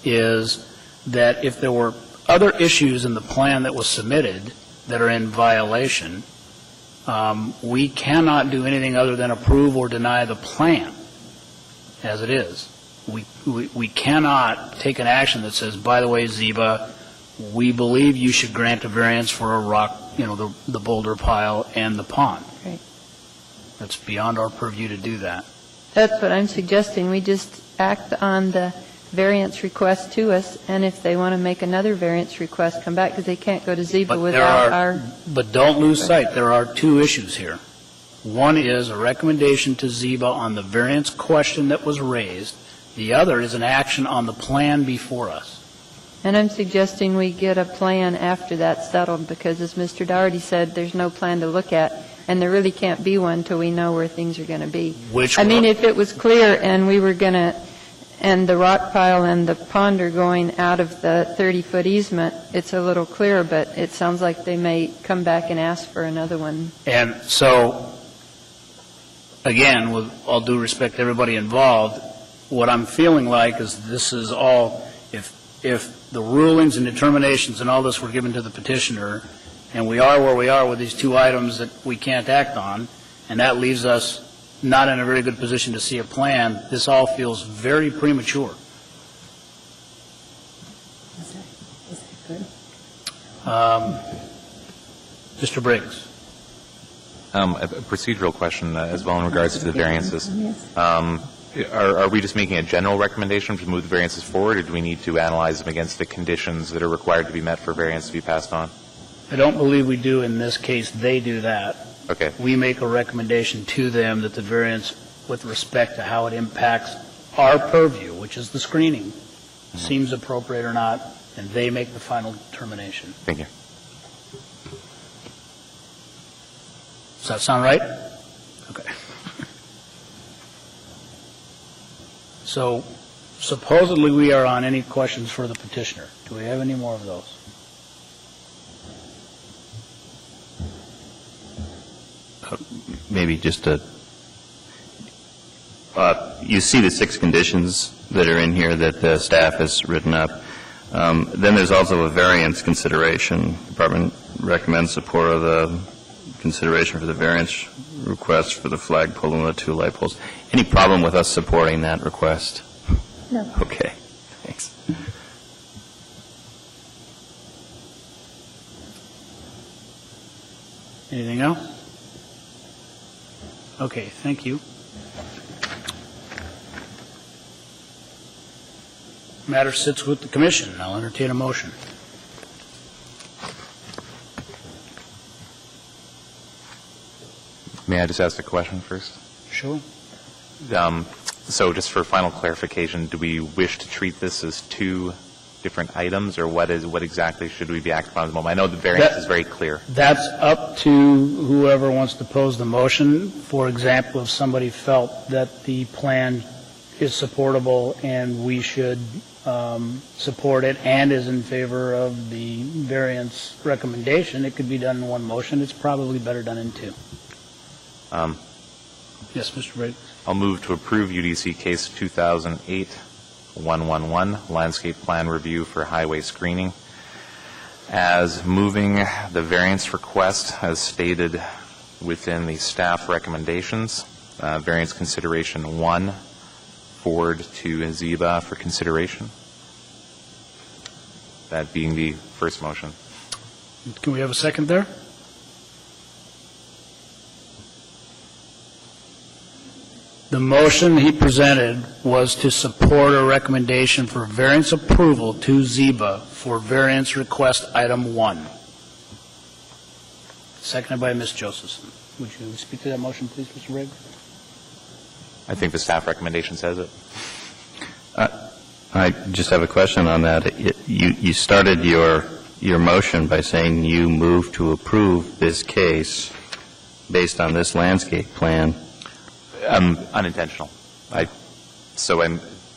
Speaker 4: is that if there were other issues in the plan that was submitted that are in violation, we cannot do anything other than approve or deny the plan as it is. We cannot take an action that says, by the way, ZEBA, we believe you should grant a variance for a rock, the boulder pile and the pond.
Speaker 11: Right.
Speaker 4: That's beyond our purview to do that.
Speaker 11: That's what I'm suggesting. We just act on the variance request to us, and if they want to make another variance request, come back, because they can't go to ZEBA without our...
Speaker 4: But don't lose sight, there are two issues here. One is a recommendation to ZEBA on the variance question that was raised. The other is an action on the plan before us.
Speaker 11: And I'm suggesting we get a plan after that's settled, because as Mr. Dougherty said, there's no plan to look at, and there really can't be one until we know where things are going to be. If it was clear and we were going to, and the rock pile and the pond are going out of the 30-foot easement, it's a little clearer, but it sounds like they may come back and ask for another one.
Speaker 4: And so, again, with all due respect to everybody involved, what I'm feeling like is this is all, if the rulings and determinations and all this were given to the petitioner, and we are where we are with these two items that we can't act on, and that leaves us not in a very good position to see a plan, this all feels very premature. Mr. Briggs.
Speaker 12: A procedural question as well in regards to the variances. Are we just making a general recommendation to move the variances forward, or do we need to analyze them against the conditions that are required to be met for variance to be passed on?
Speaker 4: I don't believe we do in this case. They do that.
Speaker 12: Okay.
Speaker 4: We make a recommendation to them that the variance, with respect to how it impacts our purview, which is the screening, seems appropriate or not, and they make the final determination.
Speaker 12: Thank you.
Speaker 4: Does that sound right? Okay. So supposedly we are on any questions for the petitioner. Do we have any more of those?
Speaker 8: Maybe just a, you see the 6 conditions that are in here that the staff has written up. Then there's also a variance consideration. The department recommends support of the consideration for the variance request for the flagpole and the 2 light poles. Any problem with us supporting that request?
Speaker 13: No.
Speaker 8: Okay, thanks.
Speaker 4: Anything else? Okay, thank you. Matter sits with the commission. I'll entertain a motion.
Speaker 12: May I just ask a question first?
Speaker 4: Sure.
Speaker 12: So just for final clarification, do we wish to treat this as 2 different items, or what exactly should we be acting upon at the moment? I know the variance is very clear.
Speaker 4: That's up to whoever wants to pose the motion. For example, if somebody felt that the plan is supportable and we should support it and is in favor of the variance recommendation, it could be done in one motion. It's probably better done in 2. Yes, Mr. Briggs.
Speaker 12: I'll move to approve UDC case 2008-111, landscape plan review for highway screening, as moving the variance request as stated within the staff recommendations. Variance consideration 1, forward to ZEBA for consideration. That being the first motion.
Speaker 4: Can we have a second there? The motion he presented was to support a recommendation for variance approval to ZEBA for variance request item 1. Seconded by Ms. Josephson. Would you speak to that motion, please, Mr. Riggs?
Speaker 12: I think the staff recommendation says it.
Speaker 8: I just have a question on that. You started your motion by saying you move to approve this case based on this landscape plan.
Speaker 12: Unintentional.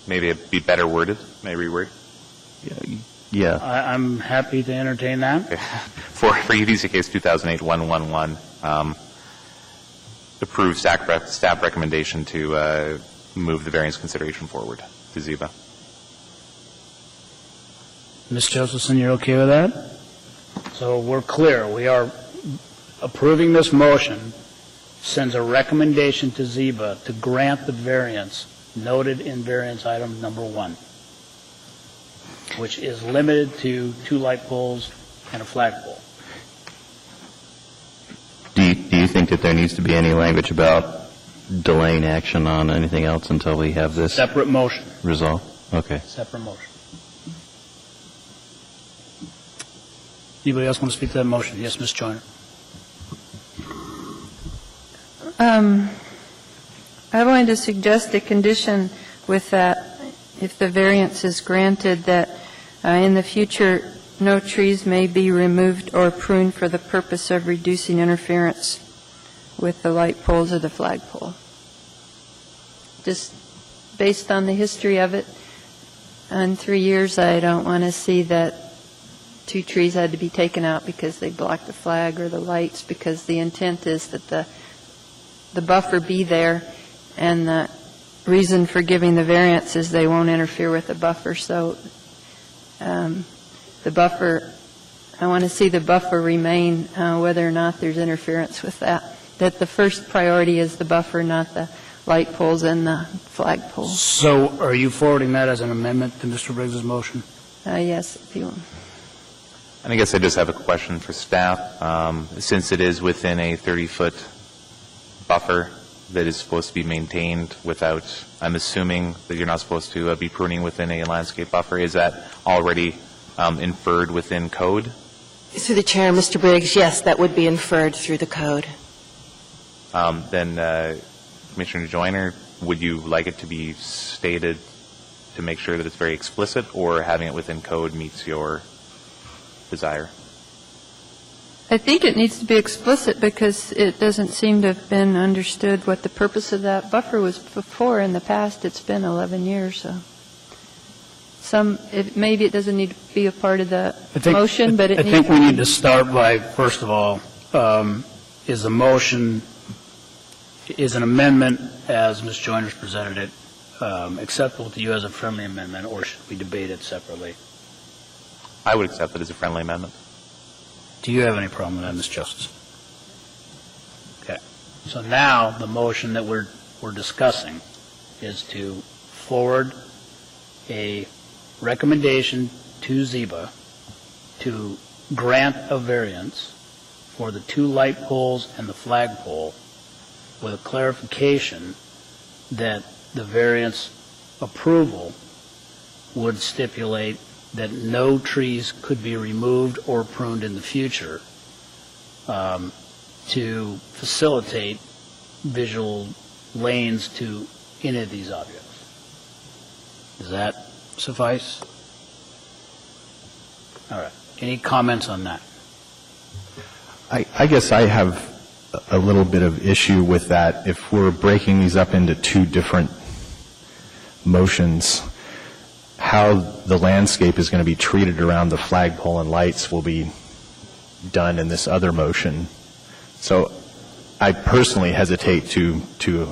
Speaker 12: Maybe it'd be better worded. May I reword?
Speaker 8: Yeah.
Speaker 4: I'm happy to entertain that.
Speaker 12: Okay. For UDC case 2008-111, approve staff recommendation to move the variance consideration forward to ZEBA.
Speaker 4: Ms. Josephson, you're okay with that? So we're clear. We are approving this motion, sends a recommendation to ZEBA to grant the variance noted in variance item number 1, which is limited to 2 light poles and a flagpole.
Speaker 8: Do you think that there needs to be any language about delaying action on anything else until we have this
Speaker 4: separate motion
Speaker 8: resolved? Okay.
Speaker 4: Separate motion. Anybody else want to speak to that motion? Yes, Ms. Joyner.
Speaker 11: I wanted to suggest a condition with that, if the variance is granted, that in the future no trees may be removed or pruned for the purpose of reducing interference with the light poles or the flagpole. Just based on the history of it, in 3 years I don't want to see that 2 trees had to be taken out because they blocked the flag or the lights, because the intent is that the buffer be there, and the reason for giving the variance is they won't interfere with the buffer. So the buffer, I want to see the buffer remain whether or not there's interference with that. That the first priority is the buffer, not the light poles and the flag poles.
Speaker 4: So are you forwarding that as an amendment to Mr. Briggs' motion?
Speaker 11: Yes, if you want.
Speaker 12: And I guess I just have a question for staff. Since it is within a 30-foot buffer, that is supposed to be maintained without, I'm assuming that you're not supposed to be pruning within a landscape buffer. Is that already inferred within code?
Speaker 6: Through the chair, Mr. Briggs, yes, that would be inferred through the code.
Speaker 12: Then, Commissioner Joyner, would you like it to be stated to make sure that it's very explicit, or having it within code meets your desire?
Speaker 11: I think it needs to be explicit because it doesn't seem to have been understood what the purpose of that buffer was before. In the past, it's been 11 years, so. Maybe it doesn't need to be a part of the motion, but it needs to be.
Speaker 4: I think we need to start by, first of all, is a motion, is an amendment, as Ms. Joyner's presented it, acceptable to you as a friendly amendment, or should we debate it separately?
Speaker 12: I would accept it as a friendly amendment.
Speaker 4: Do you have any problem with that, Ms. Justice? Okay. So now the motion that we're discussing is to forward a recommendation to ZEBA to grant a variance for the 2 light poles and the flagpole with a clarification that the variance approval would stipulate that no trees could be removed or pruned in the future to facilitate visual lanes to any of these objects. Does that suffice? All right. Any comments on that?
Speaker 10: I guess I have a little bit of issue with that. If we're breaking these up into 2 different motions, how the landscape is going to be treated around the flagpole and lights will be done in this other motion. So I personally hesitate to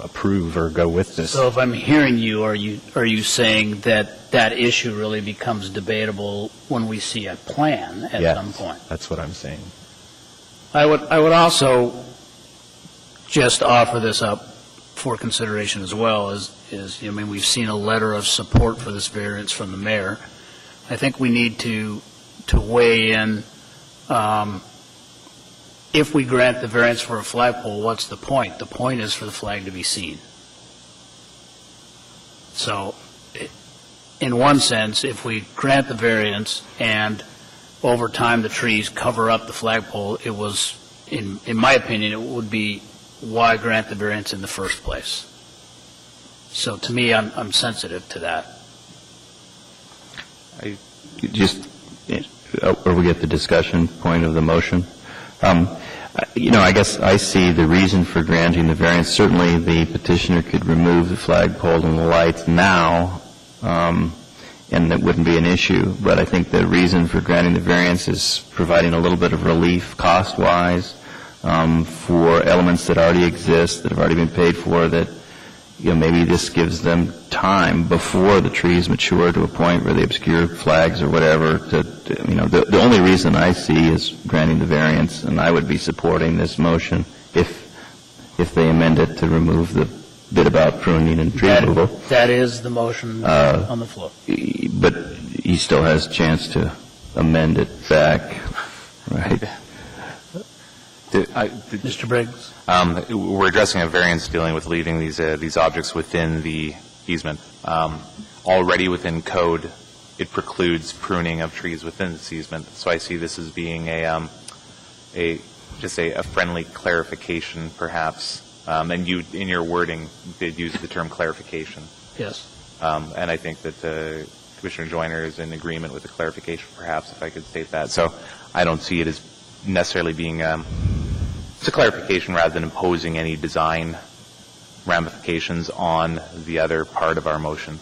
Speaker 10: approve or go with this.
Speaker 4: So if I'm hearing you, are you saying that that issue really becomes debatable when we see a plan at some point?
Speaker 10: That's what I'm saying.
Speaker 4: I would also just offer this up for consideration as well, we've seen a letter of support for this variance from the mayor. I think we need to weigh in, if we grant the variance for a flagpole, what's the point? The point is for the flag to be seen. So, in one sense, if we grant the variance and over time the trees cover up the flagpole, it was, in my opinion, it would be why grant the variance in the first place? So to me, I'm sensitive to that.
Speaker 8: Or we get the discussion point of the motion. I guess I see the reason for granting the variance. Certainly the petitioner could remove the flagpole and the lights now, and that wouldn't be an issue. But I think the reason for granting the variance is providing a little bit of relief cost-wise for elements that already exist, that have already been paid for, that maybe this gives them time before the trees mature to a point where they obscure flags or whatever. The only reason I see is granting the variance, and I would be supporting this motion if they amend it to remove the bit about pruning and tree removal.
Speaker 4: That is the motion on the floor.
Speaker 8: But he still has a chance to amend it back, right?
Speaker 4: Mr. Briggs?
Speaker 12: We're addressing a variance dealing with leaving these objects within the easement. Already within code, it precludes pruning of trees within this easement. So I see this as being a friendly clarification, perhaps. And you, in your wording, did use the term clarification.
Speaker 4: Yes.
Speaker 12: And I think that Commissioner Joyner is in agreement with the clarification, perhaps, if I could state that. So I don't see it as necessarily being it's a clarification rather than imposing any design ramifications on the other part of our motion.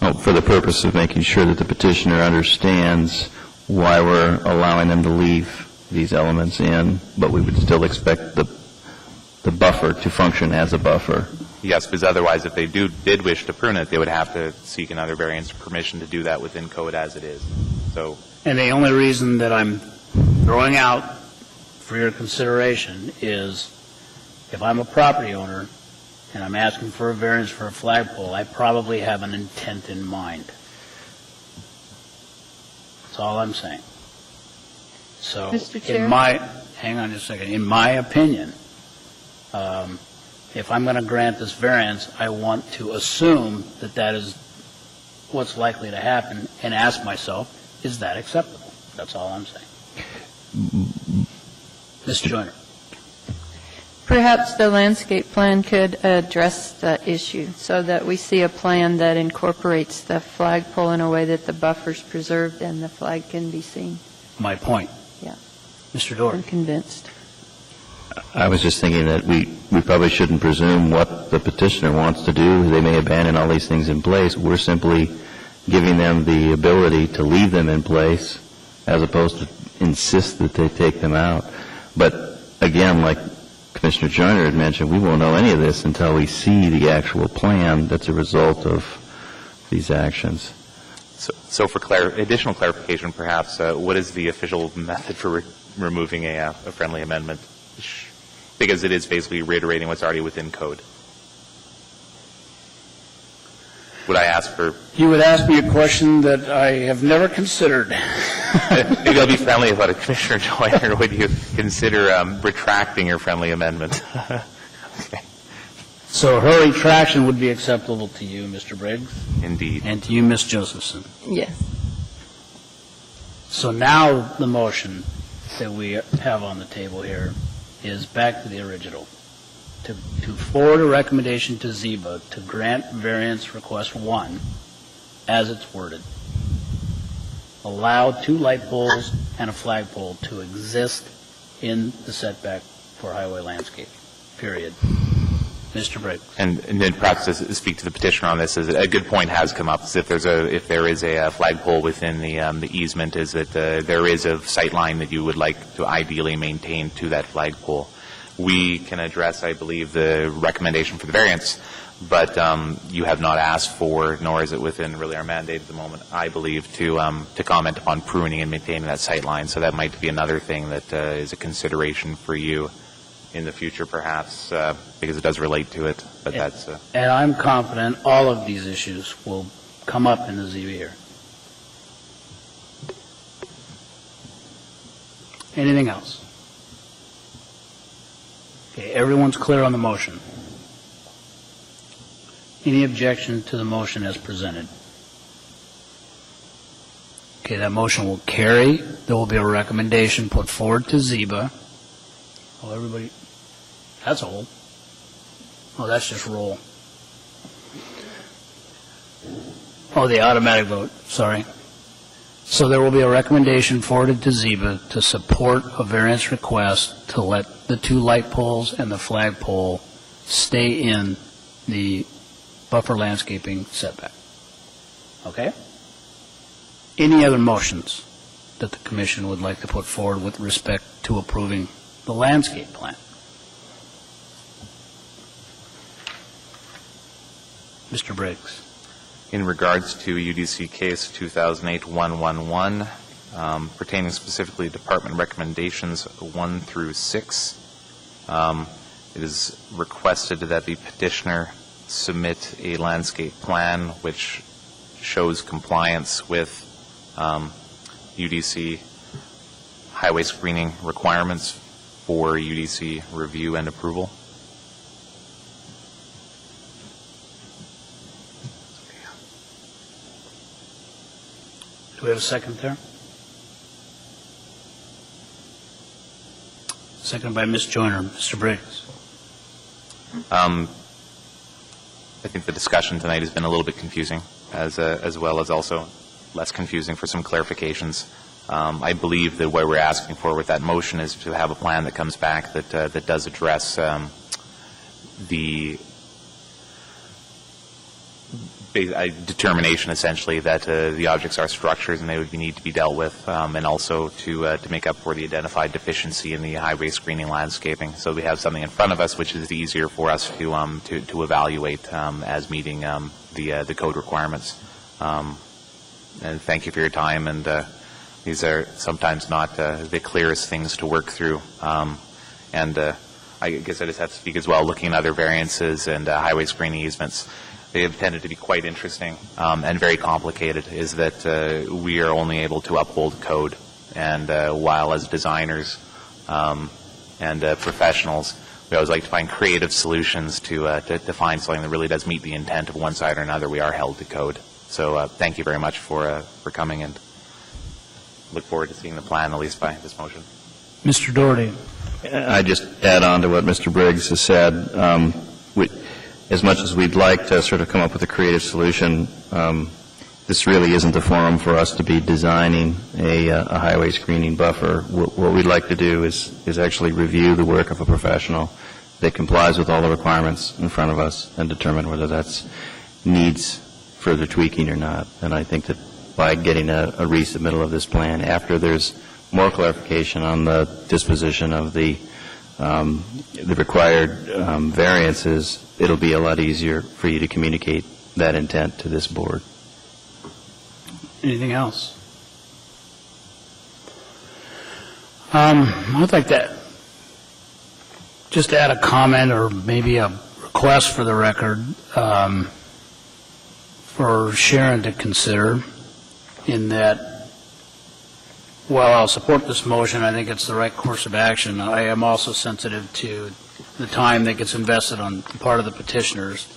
Speaker 8: Well, for the purpose of making sure that the petitioner understands why we're allowing them to leave these elements in, but we would still expect the buffer to function as a buffer.
Speaker 12: Yes, because otherwise, if they did wish to prune it, they would have to seek another variance permission to do that within code as it is. So,
Speaker 4: and the only reason that I'm throwing out for your consideration is if I'm a property owner and I'm asking for a variance for a flagpole, I probably have an intent in mind. That's all I'm saying. So,
Speaker 11: Mr. Chair?
Speaker 4: hang on just a second. In my opinion, if I'm going to grant this variance, I want to assume that that is what's likely to happen and ask myself, is that acceptable? That's all I'm saying. Mr. Joyner.
Speaker 11: Perhaps the landscape plan could address the issue so that we see a plan that incorporates the flagpole in a way that the buffer's preserved and the flag can be seen.
Speaker 4: My point.
Speaker 11: Yeah.
Speaker 4: Mr. Doherty.
Speaker 11: I'm convinced.
Speaker 8: I was just thinking that we probably shouldn't presume what the petitioner wants to do. They may abandon all these things in place. We're simply giving them the ability to leave them in place as opposed to insist that they take them out. But again, like Commissioner Joyner had mentioned, we won't know any of this until we see the actual plan that's a result of these actions.
Speaker 12: So for additional clarification, perhaps, what is the official method for removing a friendly amendment? Because it is basically reiterating what's already within code. Would I ask for...
Speaker 4: You would ask me a question that I have never considered.
Speaker 12: Maybe I'll be friendly about it. Commissioner Joyner, would you consider retracting your friendly amendment? Okay.
Speaker 4: So her retraction would be acceptable to you, Mr. Briggs?
Speaker 12: Indeed.
Speaker 4: And to you, Ms. Josephson?
Speaker 9: Yes.
Speaker 4: So now the motion that we have on the table here is back to the original. To forward a recommendation to ZEBA to grant variance request 1 as it's worded. Allow 2 light poles and a flagpole to exist in the setback for highway landscape, period. Mr. Briggs.
Speaker 12: And then perhaps to speak to the petitioner on this, is a good point has come up, is if there is a flagpole within the easement, is that there is a sight line that you would like to ideally maintain to that flagpole. We can address, I believe, the recommendation for the variance, but you have not asked for, nor is it within really our mandate at the moment, I believe, to comment upon pruning and maintaining that sight line. So that might be another thing that is a consideration for you in the future, perhaps, because it does relate to it. But that's.
Speaker 4: And I'm confident all of these issues will come up in the ZEBA here. Anything else? Okay, everyone's clear on the motion. Any objection to the motion as presented? Okay, that motion will carry. There will be a recommendation put forward to ZEBA. Oh, everybody, that's all. Oh, that's just roll. Oh, the automatic vote, sorry. So there will be a recommendation forwarded to ZEBA to support a variance request to let the 2 light poles and the flagpole stay in the buffer landscaping setback. Okay? Any other motions that the Commission would like to put forward with respect to approving the landscape plan? Mr. Briggs.
Speaker 12: In regards to UDC case 2008-111, pertaining specifically to department recommendations 1 through 6, it is requested that the petitioner submit a landscape plan which shows compliance with UDC highway screening requirements for UDC review and approval.
Speaker 4: Do we have a second there? Seconded by Ms. Joyner. Mr. Briggs.
Speaker 12: I think the discussion tonight has been a little bit confusing, as well as also less confusing for some clarifications. I believe that what we're asking for with that motion is to have a plan that comes back that does address the determination, essentially, that the objects are structures and they would need to be dealt with, and also to make up for the identified deficiency in the highway screening landscaping. So we have something in front of us which is easier for us to evaluate as meeting the code requirements. And thank you for your time. And these are sometimes not the clearest things to work through. And I guess I just have to speak as well, looking at other variances and highway screening easements. They have tended to be quite interesting and very complicated, is that we are only able to uphold code. And while as designers and professionals, we always like to find creative solutions to find something that really does meet the intent of one side or another. We are held to code. So thank you very much for coming, and look forward to seeing the plan, at least by this motion.
Speaker 4: Mr. Doherty.
Speaker 8: I just add on to what Mr. Briggs has said. As much as we'd like to sort of come up with a creative solution, this really isn't the forum for us to be designing a highway screening buffer. What we'd like to do is actually review the work of a professional that complies with all the requirements in front of us and determine whether that's needs further tweaking or not. And I think that by getting a resubmittal of this plan after there's more clarification on the disposition of the required variances, it'll be a lot easier for you to communicate that intent to this board.
Speaker 4: Anything else? I'd like to just add a comment or maybe a request for the record for Sharon to consider, in that while I'll support this motion, I think it's the right course of action. I am also sensitive to the time that gets invested on the part of the petitioners.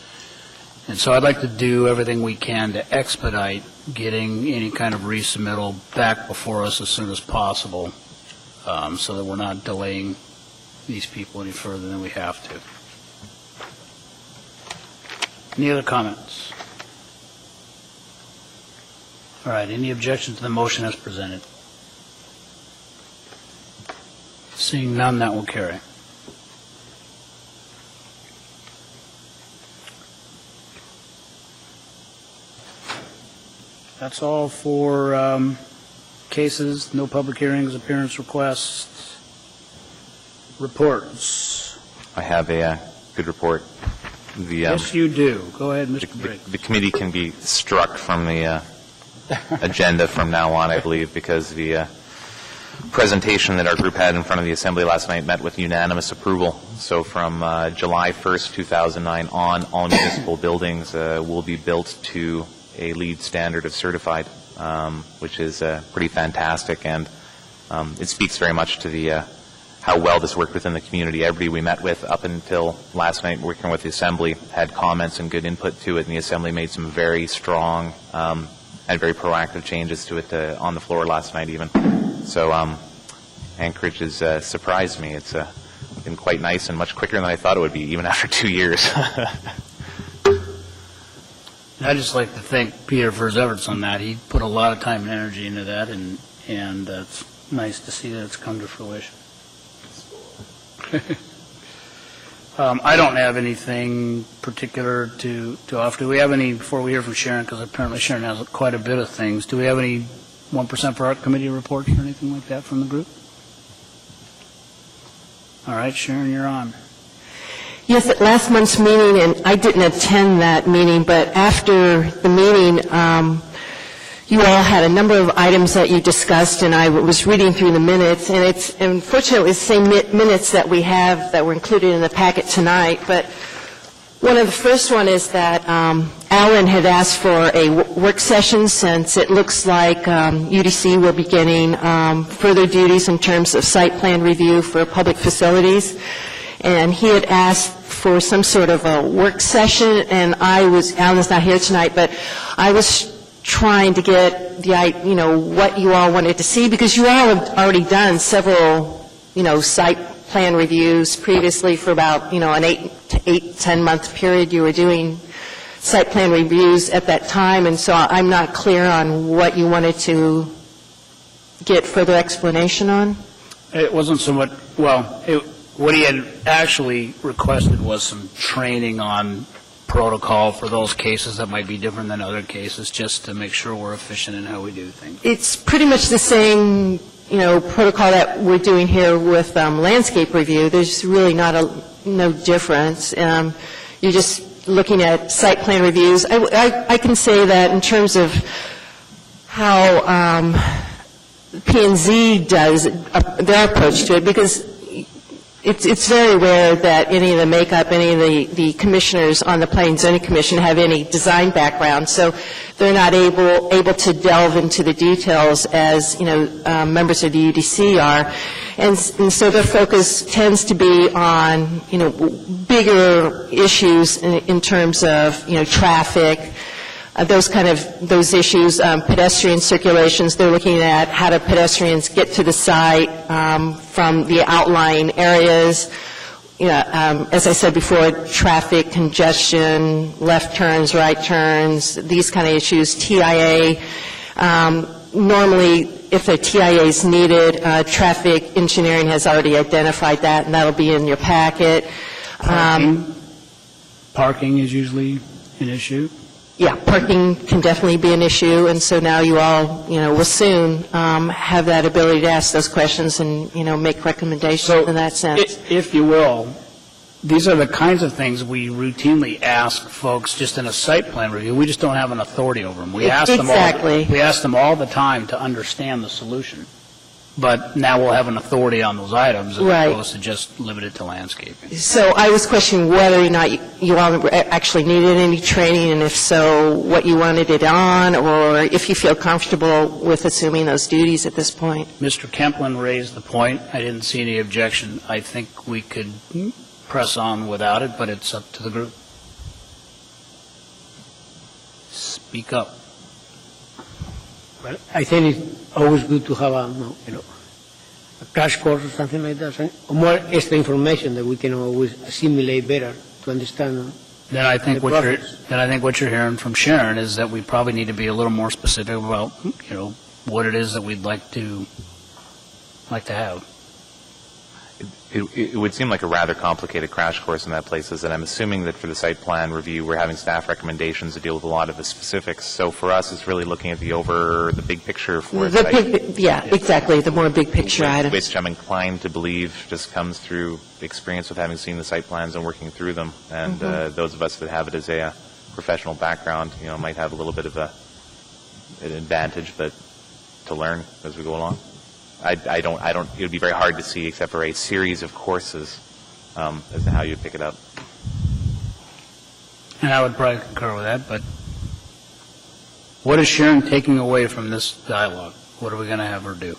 Speaker 4: And so I'd like to do everything we can to expedite getting any kind of resubmittal back before us as soon as possible, so that we're not delaying these people any further than we have to. Any other comments? All right, any objection to the motion as presented? Seeing none, that will carry. That's all for cases, no public hearings, appearance requests, reports.
Speaker 12: I have a good report.
Speaker 4: Yes, you do. Go ahead, Mr. Briggs.
Speaker 12: The committee can be struck from the agenda from now on, I believe, because the presentation that our group had in front of the Assembly last night met with unanimous approval. So from July 1st, 2009 on, all municipal buildings will be built to a LEED standard of certified, which is pretty fantastic, and it speaks very much to the how well this worked within the community. Everybody we met with up until last night working with the Assembly had comments and good input to it, and the Assembly made some very strong and very proactive changes to it on the floor last night even. So Anchorage has surprised me. It's been quite nice and much quicker than I thought it would be, even after 2 years.
Speaker 4: I'd just like to thank Peter for his efforts on that. He put a lot of time and energy into that, and it's nice to see that it's come to fruition. I don't have anything particular to offer. Do we have any, before we hear from Sharon, because apparently Sharon has quite a bit of things, do we have any 1% for Art Committee reports or anything like that from the group? All right, Sharon, you're on.
Speaker 6: Yes, at last month's meeting, and I didn't attend that meeting, but after the meeting, you all had a number of items that you discussed, and I was reading through the minutes, and it's unfortunately the same minutes that we have that were included in the packet tonight. But one of the first one is that Alan had asked for a work session, since it looks like UDC will be getting further duties in terms of site plan review for public facilities. And he had asked for some sort of a work session, and Alan's not here tonight, but I was trying to get what you all wanted to see, because you all have already done several, site plan reviews previously for about, an 10 month period. You were doing site plan reviews at that time, and so I'm not clear on what you wanted to get further explanation on.
Speaker 4: It wasn't so much, what he had actually requested was some training on protocol for those cases that might be different than other cases, just to make sure we're efficient in how we do things.
Speaker 6: It's pretty much the same, protocol that we're doing here with landscape review. There's really no difference. You're just looking at site plan reviews. I can say that in terms of how P&Z does their approach to it, because it's very rare that any of the commissioners on the Planning and Zoning Commission have any design background, so they're not able to delve into the details as members of the UDC are. And so their focus tends to be on, bigger issues in terms of, traffic, those issues, pedestrian circulations. They're looking at how do pedestrians get to the site from the outlying areas. As I said before, traffic congestion, left turns, right turns, these kind of issues. TIA, normally, if a TIA is needed, traffic engineering has already identified that, and that'll be in your packet.
Speaker 4: Parking is usually an issue.
Speaker 6: Yeah, parking can definitely be an issue, and so now you all, will soon have that ability to ask those questions and, make recommendations in that sense.
Speaker 4: If you will, these are the kinds of things we routinely ask folks just in a site plan review. We just don't have an authority over them. We ask them all the time to understand the solution. But now we'll have an authority on those items as opposed to just limited to landscaping.
Speaker 6: So I was questioning whether or not you all actually needed any training, and if so, what you wanted it on, or if you feel comfortable with assuming those duties at this point.
Speaker 4: Mr. Kemplin raised the point. I didn't see any objection. I think we could press on without it, but it's up to the group. Speak up.
Speaker 5: Well, I think it's always good to have a crash course or something like that, or more extra information that we can always assimilate better to understand.
Speaker 4: Then I think what you're hearing from Sharon is that we probably need to be a little more specific about, what it is that we'd like to have.
Speaker 12: It would seem like a rather complicated crash course in that places, and I'm assuming that for the site plan review, we're having staff recommendations to deal with a lot of the specifics. So for us, it's really looking at the big picture for
Speaker 6: Exactly, the more big picture items.
Speaker 12: Which I'm inclined to believe just comes through experience with having seen the site plans and working through them. And those of us that have it as a professional background, might have a little bit of an advantage, but to learn as we go along. I don't, it would be very hard to see except for a series of courses as to how you pick it up.
Speaker 4: And I would probably concur with that, but what is Sharon taking away from this dialogue? What are we going to have her do?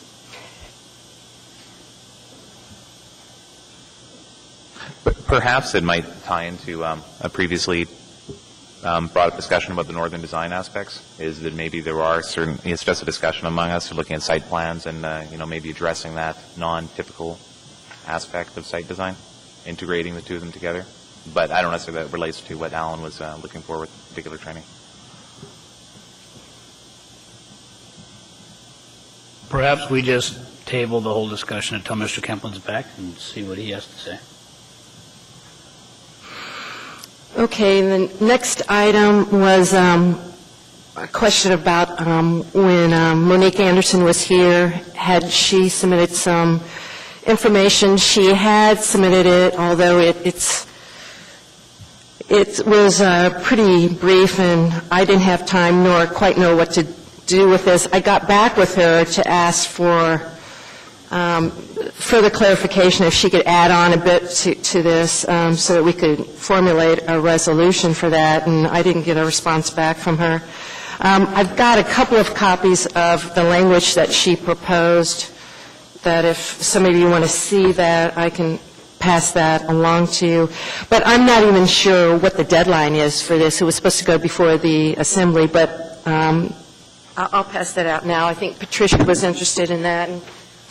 Speaker 12: Perhaps it might tie into a previously brought up discussion about the northern design aspects, is that maybe there are certain, it's just a discussion among us, looking at site plans and, maybe addressing that non-typical aspect of site design, integrating the two of them together. But I don't know if that relates to what Alan was looking for with particular training.
Speaker 4: Perhaps we just table the whole discussion until Mr. Kemplin's back and see what he has to say.
Speaker 6: Okay, the next item was a question about when Monique Anderson was here, had she submitted some information? She had submitted it, although it was pretty brief, and I didn't have time nor quite know what to do with this. I got back with her to ask for further clarification if she could add on a bit to this so that we could formulate a resolution for that, and I didn't get a response back from her. I've got a couple of copies of the language that she proposed, that if some of you want to see that, I can pass that along to you. But I'm not even sure what the deadline is for this. It was supposed to go before the Assembly, but I'll pass that out now. I think Patricia was interested in that, and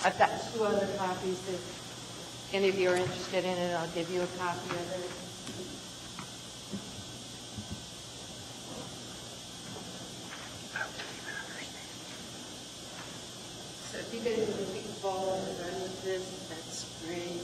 Speaker 6: I've got 2 other copies. If any of you are interested in it, I'll give you a copy of it. So if you guys want to keep following and run with this, that's great.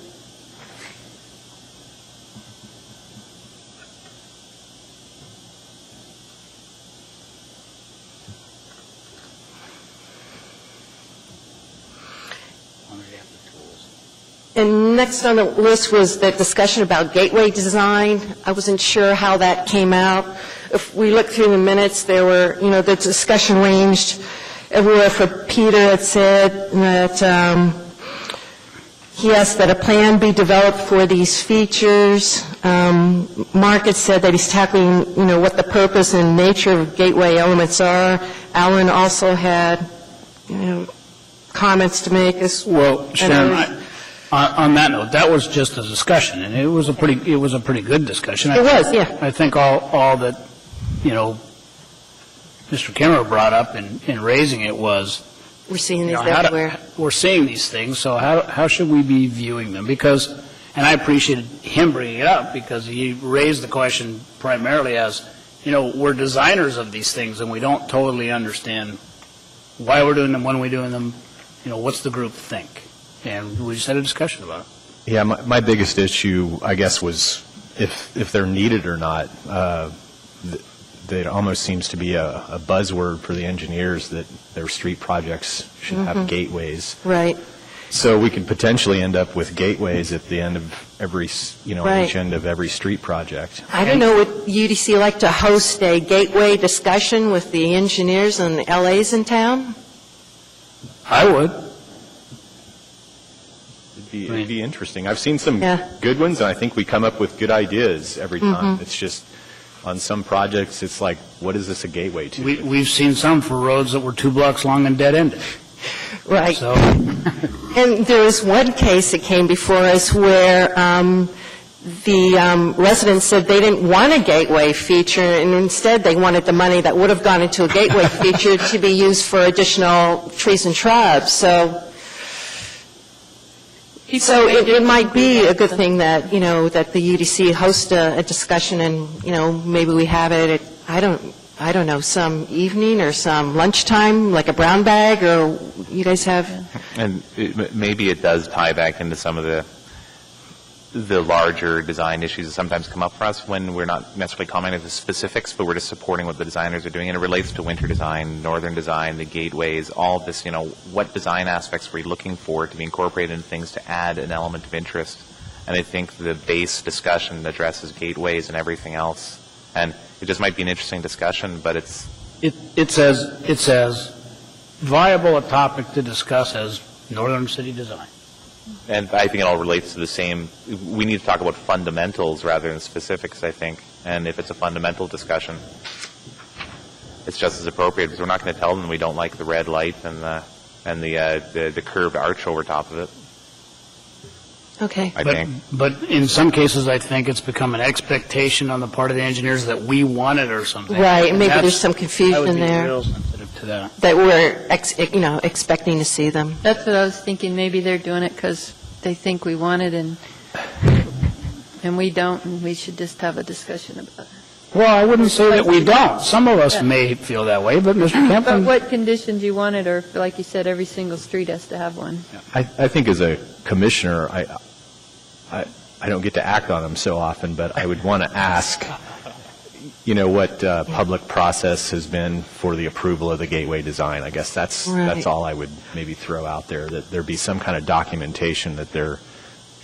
Speaker 6: And next on the list was the discussion about gateway design. I wasn't sure how that came out. If we look through the minutes, there were, the discussion ranged everywhere. For Peter, it said that he asked that a plan be developed for these features. Mark had said that he's tackling, what the purpose and nature of gateway elements are. Alan also had, comments to make.
Speaker 4: Well, Sharon, On that note, that was just a discussion, and it was a pretty good discussion.
Speaker 6: It was, yeah.
Speaker 4: I think all that, Mr. Kimmer brought up in raising it was,
Speaker 6: we're seeing these everywhere.
Speaker 4: We're seeing these things, so how should we be viewing them? Because, and I appreciated him bringing it up, because he raised the question primarily as, we're designers of these things, and we don't totally understand why we're doing them, when we're doing them, what's the group think? And we just had a discussion about it.
Speaker 10: Yeah, my biggest issue, I guess, was if they're needed or not. It almost seems to be a buzzword for the engineers that their street projects should have gateways.
Speaker 6: Right.
Speaker 10: So we could potentially end up with gateways at the end of every, at each end of every street project.
Speaker 6: I don't know, would UDC like to host a gateway discussion with the engineers and the LAs in town?
Speaker 4: I would.
Speaker 10: It'd be interesting. I've seen some good ones, and I think we come up with good ideas every time. It's just, on some projects, it's like, what is this a gateway to?
Speaker 4: We've seen some for roads that were 2 blocks long and dead-ended.
Speaker 6: Right.
Speaker 4: So.
Speaker 6: And there was one case that came before us where the residents said they didn't want a gateway feature, and instead they wanted the money that would have gone into a gateway feature to be used for additional trees and shrubs. So it might be a good thing that, that the UDC host a discussion, and, maybe we have it at, I don't know, some evening or some lunchtime, like a brown bag, or you guys have?
Speaker 12: And maybe it does tie back into some of the larger design issues that sometimes come up for us when we're not necessarily commenting on the specifics, but we're just supporting what the designers are doing. And it relates to winter design, northern design, the gateways, all of this, what design aspects were you looking for to be incorporated in things to add an element of interest. And I think the base discussion addresses gateways and everything else. And it just might be an interesting discussion, but
Speaker 4: it's as viable a topic to discuss as northern city design.
Speaker 12: And I think it all relates to the same. We need to talk about fundamentals rather than specifics, I think. And if it's a fundamental discussion, it's just as appropriate, because we're not going to tell them we don't like the red light and the curved arch over top of it.
Speaker 6: Okay.
Speaker 12: I think.
Speaker 4: But in some cases, I think it's become an expectation on the part of the engineers that we want it or something.
Speaker 6: Right, and maybe there's some confusion there.
Speaker 4: I would be real sensitive to that.
Speaker 6: That we're, expecting to see them.
Speaker 11: That's what I was thinking. Maybe they're doing it because they think we want it, and we don't, and we should just have a discussion about it.
Speaker 4: Well, I wouldn't say that we don't. Some of us may feel that way, but Mr. Kemp.
Speaker 11: But what conditions you want it, or like you said, every single street has to have one.
Speaker 10: I think as a commissioner, I don't get to act on them so often, but I would want to ask, what public process has been for the approval of the gateway design. I guess that's all I would maybe throw out there, that there be some kind of documentation that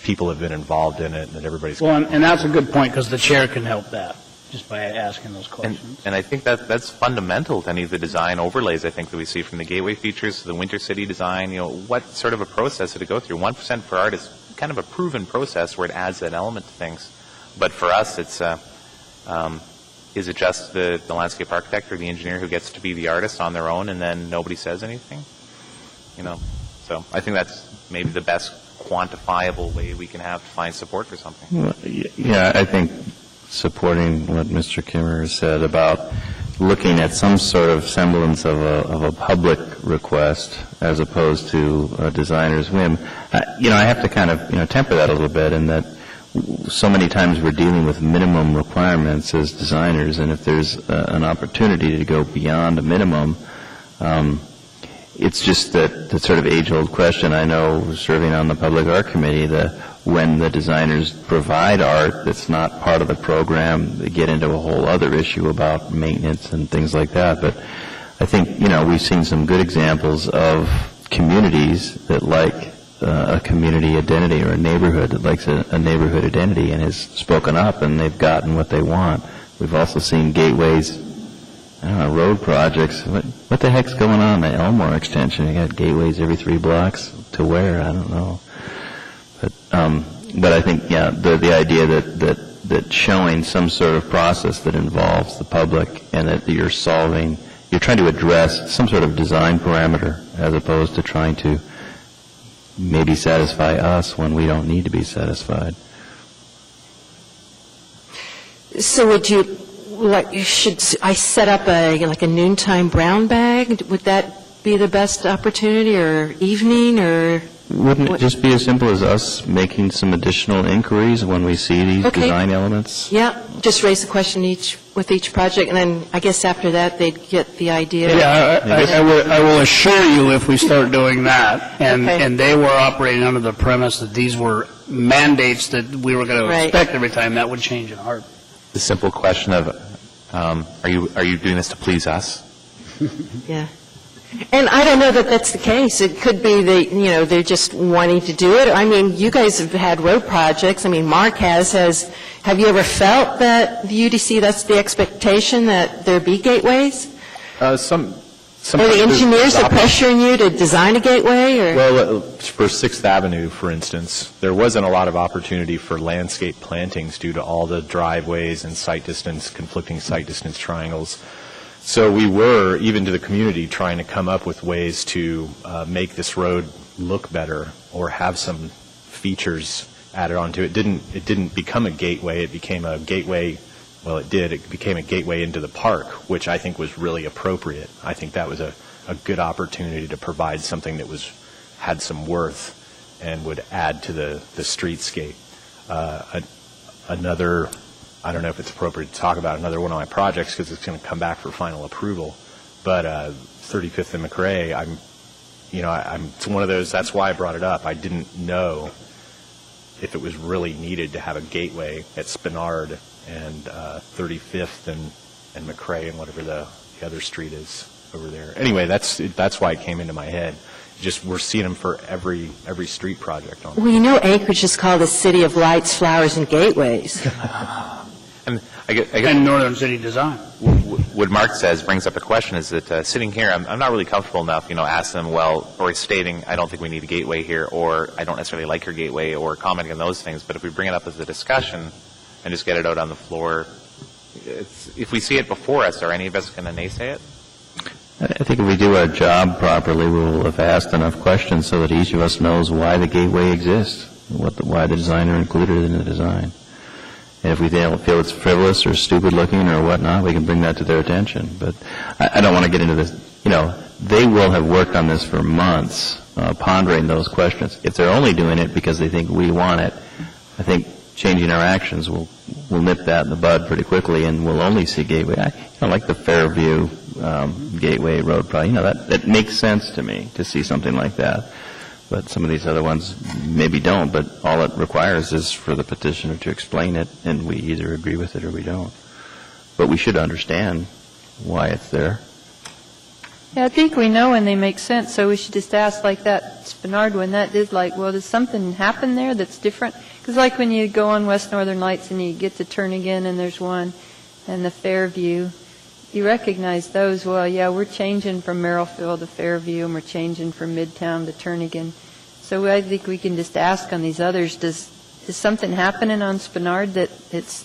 Speaker 10: people have been involved in it and that everybody's...
Speaker 4: Well, and that's a good point, because the chair can help that, just by asking those questions.
Speaker 12: And I think that's fundamental to any of the design overlays, I think, that we see from the gateway features to the winter city design. What sort of a process did it go through? 1% per art is kind of a proven process where it adds that element to things. But for us, it's is it just the landscape architect or the engineer who gets to be the artist on their own, and then nobody says anything? So I think that's maybe the best quantifiable way we can have to find support for something.
Speaker 8: Well, yeah, I think supporting what Mr. Kimmer said about looking at some sort of semblance of a public request as opposed to a designer's whim. I have to kind of, temper that a little bit, in that so many times we're dealing with minimum requirements as designers, and if there's an opportunity to go beyond a minimum, it's just that the sort of age-old question. I know, serving on the Public Art Committee, when the designers provide art that's not part of the program, they get into a whole other issue about maintenance and things like that. But I think, we've seen some good examples of communities that like a community identity, or a neighborhood that likes a neighborhood identity and has spoken up, and they've gotten what they want. We've also seen gateways, road projects. What the heck's going on? The Elmore extension, you got gateways every 3 blocks. To where? I don't know. But I think, the idea that showing some sort of process that involves the public, and that you're trying to address some sort of design parameter, as opposed to trying to maybe satisfy us when we don't need to be satisfied.
Speaker 6: So would you, should I set up like a noontime brown bag? Would that be the best opportunity, or evening, or?
Speaker 8: Wouldn't it just be as simple as us making some additional inquiries when we see these design elements?
Speaker 6: Yeah, just raise the question with each project, and then I guess after that, they'd get the idea.
Speaker 4: Yeah, I will assure you, if we start doing that, and they were operating under the premise that these were mandates that we were going to expect every time, that would change in a heartbeat.
Speaker 12: The simple question of, are you doing this to please us?
Speaker 6: Yeah. And I don't know that that's the case. It could be that, they're just wanting to do it. I mean, you guys have had road projects. I mean, Mark has. Have you ever felt that the UDC, that's the expectation, that there be gateways?
Speaker 10: Some
Speaker 6: Or the engineers are pressuring you to design a gateway? Or?
Speaker 10: Well, for 6th Avenue, for instance, there wasn't a lot of opportunity for landscape plantings due to all the driveways and conflicting site distance triangles. So we were, even to the community, trying to come up with ways to make this road look better or have some features added onto it. It didn't become a gateway. It became a gateway. Well, it did. It became a gateway into the park, which I think was really appropriate. I think that was a good opportunity to provide something that had some worth and would add to the streetscape. Another, I don't know if it's appropriate to talk about another one of my projects because it's going to come back for final approval, but 35th and McRae, it's one of those, that's why I brought it up. I didn't know if it was really needed to have a gateway at Spenard and 35th and McRae and whatever the other street is over there. Anyway, that's why it came into my head. Just we're seeing them for every street project on.
Speaker 6: Well, Anchorage is called the City of Lights, Flowers, and Gateways.
Speaker 12: And I guess
Speaker 4: Northern City Design.
Speaker 12: What Mark says brings up a question: is that sitting here, I'm not really comfortable enough, asking them, or stating, I don't think we need a gateway here, or I don't necessarily like your gateway, or commenting on those things. But if we bring it up as a discussion and just get it out on the floor, if we see it before us, are any of us going to naysay it?
Speaker 8: I think if we do our job properly, we will have asked enough questions so that each of us knows why the gateway exists, why the designer included it in the design. And if we feel it's frivolous or stupid looking or whatnot, we can bring that to their attention. But I don't want to get into this. They will have worked on this for months, pondering those questions. If they're only doing it because they think we want it, I think changing our actions will nip that in the bud pretty quickly, and we'll only see gateway. I like the Fairview Gateway Road project. That makes sense to me to see something like that. But some of these other ones maybe don't, but all it requires is for the petitioner to explain it, and we either agree with it or we don't. But we should understand why it's there.
Speaker 11: Yeah, I think we know when they make sense, so we should just ask, like that Spenard one, that is like, well, does something happen there that's different? Because like when you go on West Northern Lights and you get to Turnagain and there's one, and the Fairview, you recognize those. Well, yeah, we're changing from Merrillfield to Fairview, and we're changing from Midtown to Turnagain. So I think we can just ask on these others, is something happening on Spenard that it's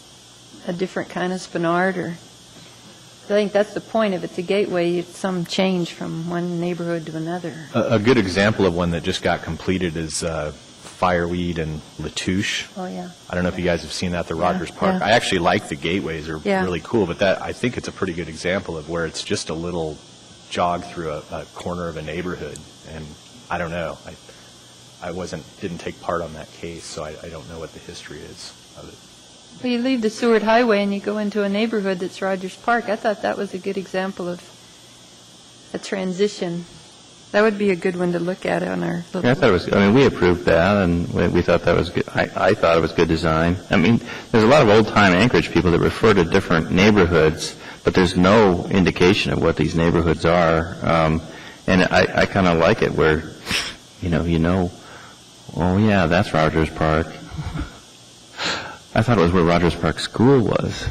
Speaker 11: a different kind of Spenard? Or I think that's the point. If it's a gateway, it's some change from one neighborhood to another.
Speaker 10: A good example of one that just got completed is Fireweed and Latouche.
Speaker 11: Oh, yeah.
Speaker 10: I don't know if you guys have seen that at the Rogers Park.
Speaker 11: Yeah.
Speaker 10: I actually like the gateways. They're really cool, but I think it's a pretty good example of where it's just a little jog through a corner of a neighborhood. And I don't know. I didn't take part on that case, so I don't know what the history is of it.
Speaker 11: Well, you leave the Seward Highway and you go into a neighborhood that's Rogers Park. I thought that was a good example of a transition. That would be a good one to look at on our little...
Speaker 8: Yeah, I thought it was. We approved that, and we thought that was good. I thought it was good design. There's a lot of old-time Anchorage people that refer to different neighborhoods, but there's no indication of what these neighborhoods are. And I kind of like it where, oh yeah, that's Rogers Park. I thought it was where Rogers Park School was.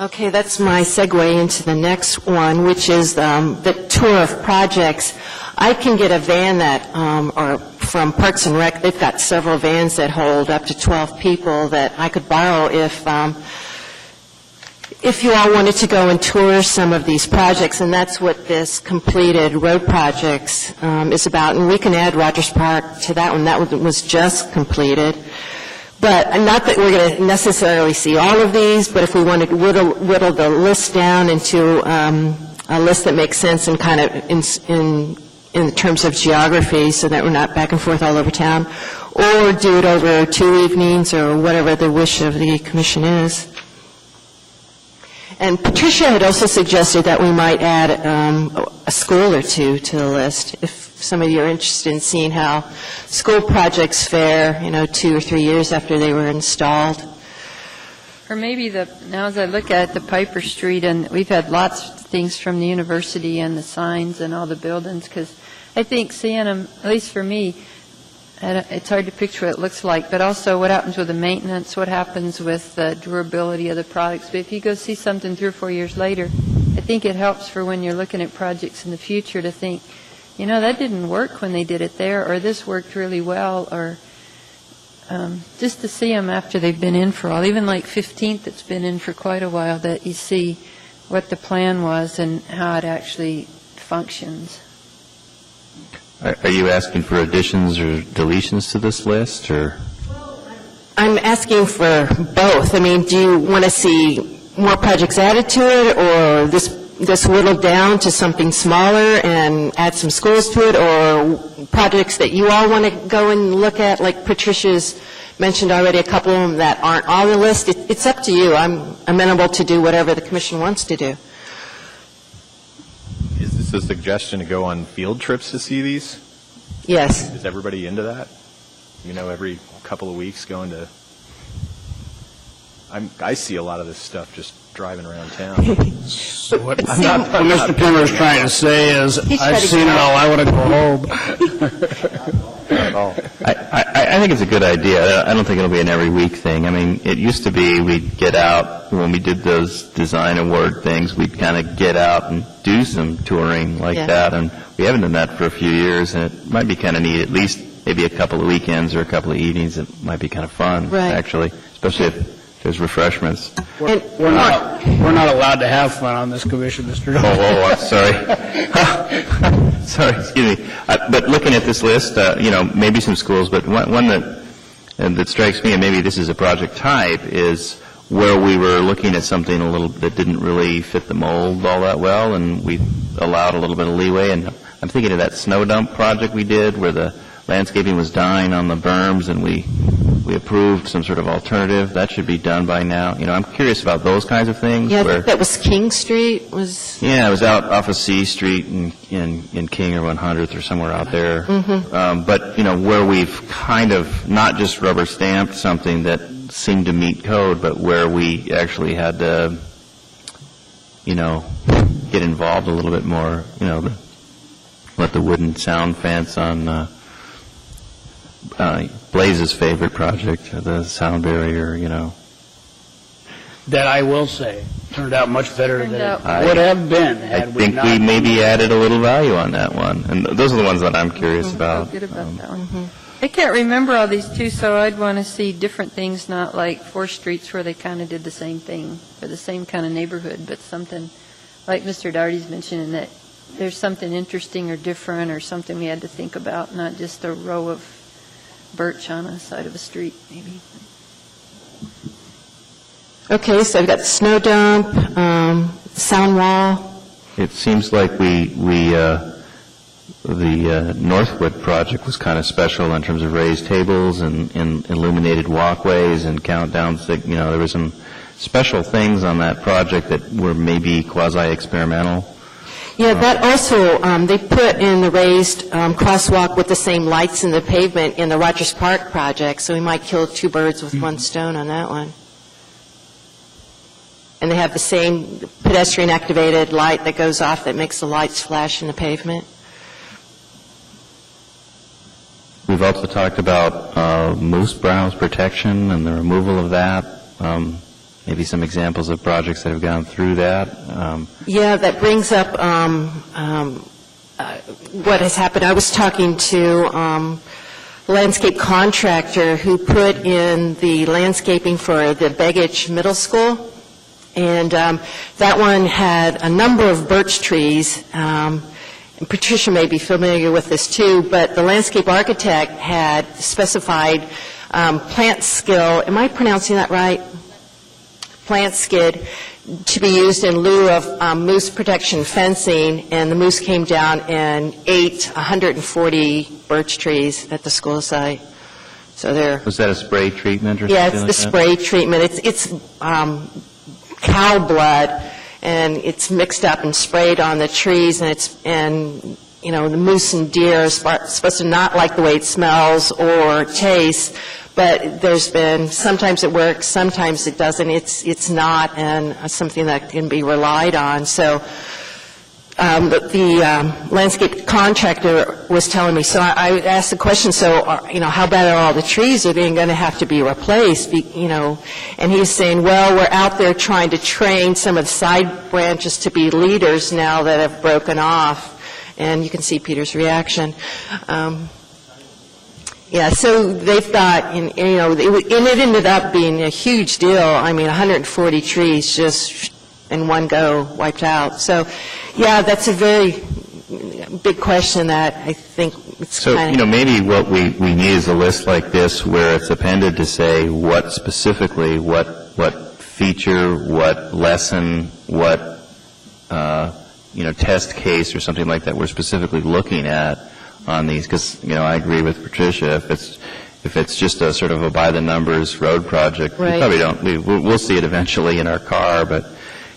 Speaker 6: Okay, that's my segue into the next one, which is the tour of projects. I can get a van that, or from Parks and Rec, they've got several vans that hold up to 12 people that I could borrow if you all wanted to go and tour some of these projects, and that's what this completed road projects is about, and we can add Rogers Park to that one. That one was just completed. But not that we're going to necessarily see all of these, but if we wanted to whittle the list down into a list that makes sense and kind of in terms of geography, so that we're not back and forth all over town, or do it over 2 evenings or whatever the wish of the commission is. And Patricia had also suggested that we might add a school or two to the list, if some of you are interested in seeing how school projects fare, 2 or 3 years after they were installed.
Speaker 11: Or maybe now as I look at the Piper Street, and we've had lots of things from the university and the signs and all the buildings, because I think seeing them, at least for me, it's hard to picture what it looks like, but also what happens with the maintenance, what happens with the durability of the products. But if you go see something 3 or 4 years later, I think it helps for when you're looking at projects in the future to think, that didn't work when they did it there, or this worked really well, or just to see them after they've been in for a while. Even like 15th, it's been in for quite a while, that you see what the plan was and how it actually functions.
Speaker 8: Are you asking for additions or deletions to this list, or?
Speaker 6: I'm asking for both. I mean, do you want to see more projects added to it, or this whittled down to something smaller and add some schools to it, or projects that you all want to go and look at, like Patricia's mentioned already a couple of them that aren't on the list? It's up to you. I'm amenable to do whatever the commission wants to do.
Speaker 10: Is this a suggestion to go on field trips to see these?
Speaker 6: Yes.
Speaker 10: Is everybody into that? Every couple of weeks going to... I see a lot of this stuff just driving around town.
Speaker 4: So what Mr. Timmer is trying to say is, I've seen it all, I want to go home.
Speaker 8: Not at all. I think it's a good idea. I don't think it'll be an every week thing. I mean, it used to be we'd get out, when we did those design award things, we'd kind of get out and do some touring like that, and we haven't done that for a few years, and it might be kind of neat, at least maybe a couple of weekends or a couple of evenings. It might be kind of fun, actually, especially if there's refreshments.
Speaker 4: We're not allowed to have fun on this commission, Mr. Doyle.
Speaker 8: I'm sorry. Sorry, excuse me. But looking at this list, maybe some schools, but one that strikes me, and maybe this is a project type, is where we were looking at something a little that didn't really fit the mold all that well, and we allowed a little bit of leeway. And I'm thinking of that snow dump project we did, where the landscaping was dying on the berms, and we approved some sort of alternative. That should be done by now. I'm curious about those kinds of things.
Speaker 6: Yeah, I think that was King Street.
Speaker 8: Yeah, it was out off of C Street in King or 100th or somewhere out there.
Speaker 6: Mm-hmm.
Speaker 8: But, where we've kind of not just rubber stamped something that seemed to meet code, but where we actually had to, get involved a little bit more, let the wooden sound fence on Blaze's favorite project, the sound barrier,
Speaker 4: That I will say turned out much better than it would have been.
Speaker 8: I think we maybe added a little value on that one, and those are the ones that I'm curious about.
Speaker 11: Good about that one. I can't remember all these too, so I'd want to see different things, not like 4 streets where they kind of did the same thing for the same kind of neighborhood, but something like Mr. Daugherty's mentioning, that there's something interesting or different or something we had to think about, not just a row of birch on the side of a street, maybe.
Speaker 6: Okay, so I've got the snow dump, sound wall.
Speaker 8: It seems like the Northwood project was kind of special in terms of raised tables and illuminated walkways and countdowns. There were some special things on that project that were maybe quasi-experimental.
Speaker 6: Yeah, that also, they put in the raised crosswalk with the same lights in the pavement in the Rogers Park project, so we might kill 2 birds with 1 stone on that one. And they have the same pedestrian-activated light that goes off that makes the lights flash in the pavement.
Speaker 8: We've also talked about moose browse protection and the removal of that. Maybe some examples of projects that have gone through that.
Speaker 6: Yeah, that brings up what has happened. I was talking to a landscape contractor who put in the landscaping for the Begich Middle School, And that one had a number of birch trees. And Patricia may be familiar with this too, but the landscape architect had specified plant skill. Am I pronouncing that right? Plant skid to be used in lieu of moose protection fencing, and the moose came down and ate 140 birch trees at the school site. So there.
Speaker 8: Was that a spray treatment or
Speaker 6: Yeah,
Speaker 8: something
Speaker 6: it's the
Speaker 8: like that?
Speaker 6: spray treatment. It's cow blood, and it's mixed up and sprayed on the trees, and the moose and deer are supposed to not like the way it smells or tastes, but there's been, sometimes it works, sometimes it doesn't. It's not, and something that can be relied on. So the landscape contractor was telling me, so I asked the question, so, how bad are all the trees? Are they going to have to be replaced? And he's saying, well, we're out there trying to train some of the side branches to be leaders now that have broken off. And you can see Peter's reaction. So they've got, and it ended up being a huge deal. 140 trees just in one go wiped out. So, that's a very big question that I think it's
Speaker 8: So,
Speaker 6: kind of...
Speaker 8: maybe what we need is a list like this where it's appended to say what specifically, what feature, what lesson, what, test case or something like that we're specifically looking at on these. Because, I agree with Patricia, if it's just a sort of a by-the-numbers road project,
Speaker 6: Right.
Speaker 8: we probably don't, we'll see it eventually in our car, but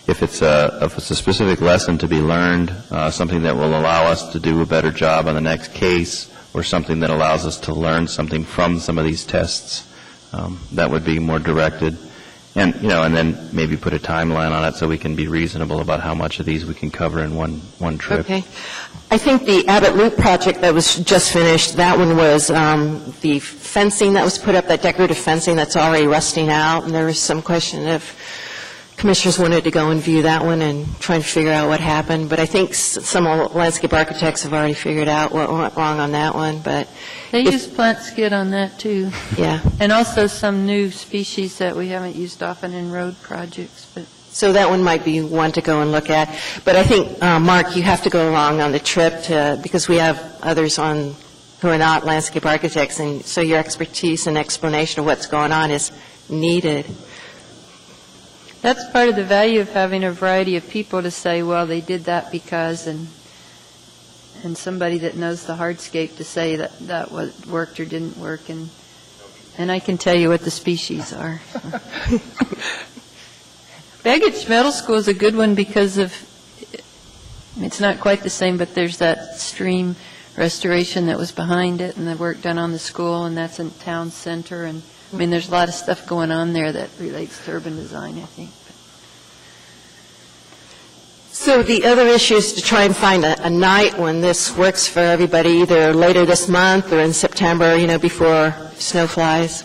Speaker 8: if it's a specific lesson to be learned, something that will allow us to do a better job on the next case, or something that allows us to learn something from some of these tests, that would be more directed. And, and then maybe put a timeline on it so we can be reasonable about how much of these we can cover in one trip.
Speaker 6: Okay. I think the Abbott Loop project that was just finished, that one was the fencing that was put up, that decorative fencing that's already rusting out, and there was some question if commissioners wanted to go and view that one and try and figure out what happened. But I think some landscape architects have already figured out what went wrong on that one. But
Speaker 11: They use plant skid on that, too.
Speaker 6: Yeah.
Speaker 11: And also some new species that we haven't used often in road projects. But
Speaker 6: So that one might be one to go and look at. But I think, Mark, you have to go along on the trip because we have others on who are not landscape architects, and so your expertise and explanation of what's going on is needed.
Speaker 11: that's part of the value of having a variety of people to say, well, they did that because, and somebody that knows the hardscape to say that worked or didn't work, and I can tell you what the species are. Baggage Middle School is a good one because of, it's not quite the same, but there's that stream restoration that was behind it and the work done on the school, and that's in town center, and there's a lot of stuff going on there that relates to urban design, I think.
Speaker 6: So the other issue is to try and find a night when this works for everybody, either later this month or in September, before snow flies.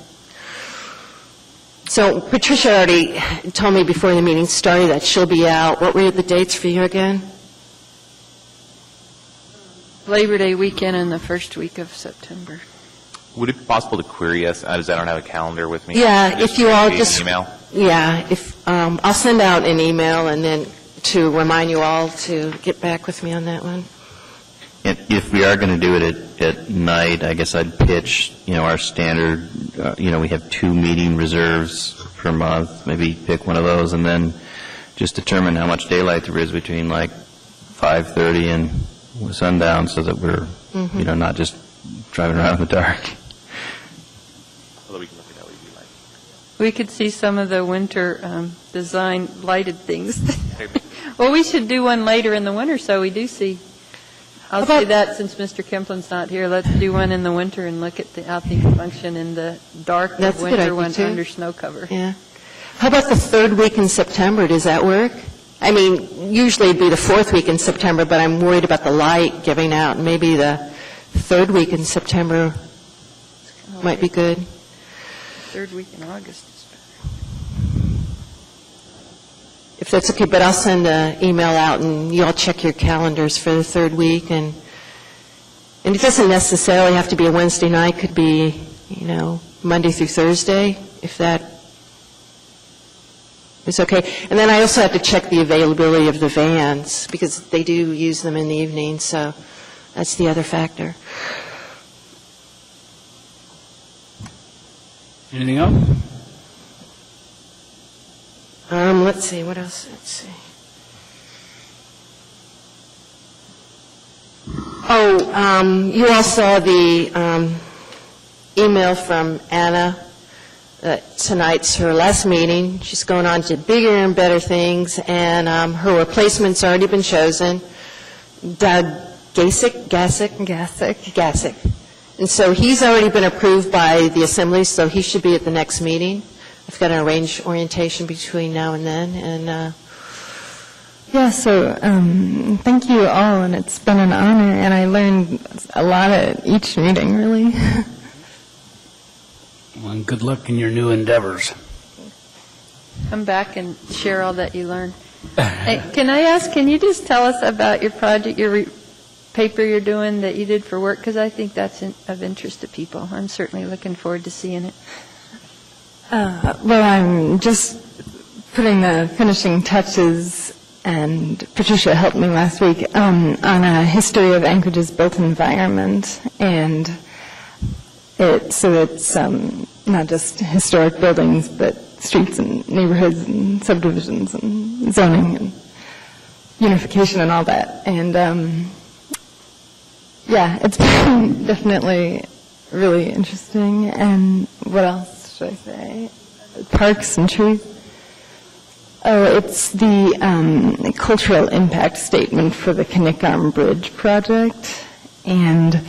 Speaker 6: So Patricia already told me before the meeting started that she'll be out. What were the dates for you again?
Speaker 11: Labor Day weekend and the first week of September.
Speaker 12: Would it be possible to query us, as I don't have a calendar with me?
Speaker 6: Yeah, if you all just...
Speaker 12: Email?
Speaker 6: Yeah, I'll send out an email and then to remind you all to get back with me on that one.
Speaker 8: And if we are going to do it at night, I guess I'd pitch, our standard, we have 2 meeting reserves per month, maybe pick one of those, and then just determine how much daylight there is between 5:30 and sundown, so that we're, not just driving around in the dark.
Speaker 12: Although we can look at LED lights.
Speaker 11: We could see some of the winter design lighted things. Well, we should do one later in the winter, so we do see. I'll say that since Mr. Kemplin's not here. Let's do one in the winter and look at how things function in the dark
Speaker 6: That's
Speaker 11: of
Speaker 6: a good
Speaker 11: winter
Speaker 6: idea,
Speaker 11: when
Speaker 6: too.
Speaker 11: under snow cover.
Speaker 6: Yeah. How about the 3rd week in September? Does that work? Usually it'd be the 4th week in September, but I'm worried about the light giving out. Maybe the 3rd week in September might be good.
Speaker 11: 3rd week in August is better.
Speaker 6: If that's okay, but I'll send an email out and you all check your calendars for the 3rd week. And it doesn't necessarily have to be a Wednesday night. It could be, Monday through Thursday, if that it's okay. And then I also have to check the availability of the vans, because they do use them in the evening, so that's the other factor.
Speaker 4: Anything else?
Speaker 6: Let's see, what else? Let's see. Oh, you all saw the email from Anna. Tonight's her last meeting. She's going on to bigger and better things, and her replacement's already been chosen. Doug Gassick. And so he's already been approved by the Assembly, so he should be at the next meeting. I've got to arrange orientation between now and then, and
Speaker 9: Yeah, so thank you all, and it's been an honor, and I learned a lot at each meeting, really.
Speaker 4: Well, and good luck in your new endeavors.
Speaker 11: Come back and share all that you learned. Hey, can I ask, can you just tell us about your project, your paper you're doing that you did for work? Because I think that's of interest to people. I'm certainly looking forward to seeing it.
Speaker 9: Well, I'm just putting the finishing touches, and Patricia helped me last week, on a history of Anchorage's built environment, and it's not just historic buildings, but streets and neighborhoods and subdivisions and zoning and unification and all that. And yeah, it's been definitely really interesting. And what else should I say? Parks and trees. Oh, it's the cultural impact statement for the Kinnick Bridge project. And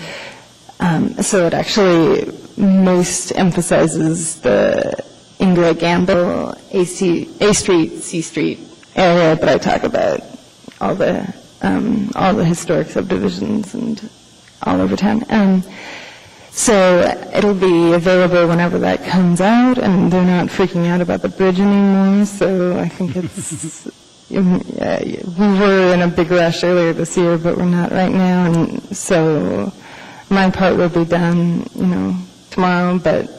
Speaker 9: so it actually most emphasizes the Ingra Gamble, A Street, C Street area, but I talk about all the historic subdivisions and all over town. So it'll be available whenever that comes out, and they're not freaking out about the bridge anymore, so I think it's, we were in a big rush earlier this year, but we're not right now, and so my part will be done, tomorrow, but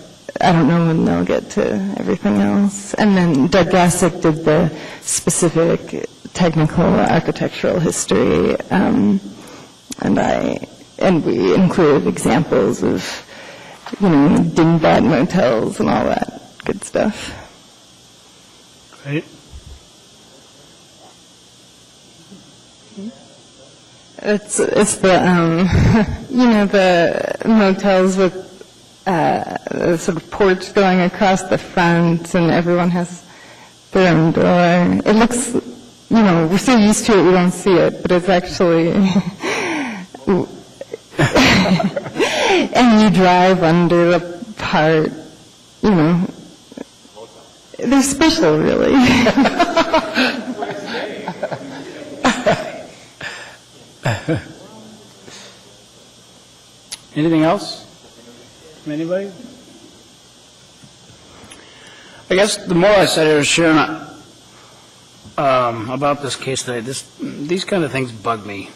Speaker 9: I don't know when they'll get to everything else. And then Doug Gassick did the specific technical architectural history, and we included examples of, dingbat motels and all that good stuff.
Speaker 4: Great.
Speaker 9: It's the the motels with a sort of porch going across the front, and everyone has their own door. It looks, we're so used to it we don't see it, but it's actually and you drive under the part, they're special, really.
Speaker 4: Anything else from anybody? I guess the more I said here, Sharon, about this case today, these kind of things bug me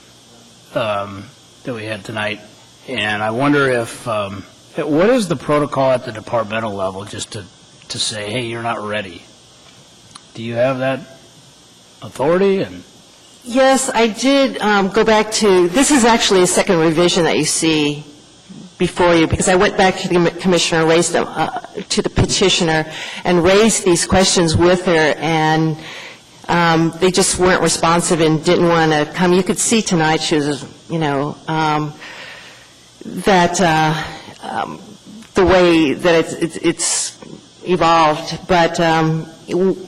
Speaker 4: that we had tonight, and I wonder if what is the protocol at the departmental level, just to say, hey, you're not ready? Do you have that authority? And
Speaker 6: yes, I did go back to, this is actually a second revision that you see before you, because I went back to the commissioner, raised them to the petitioner, and raised these questions with her, and they just weren't responsive and didn't want to come. You could see tonight she was, that the way that it's evolved, but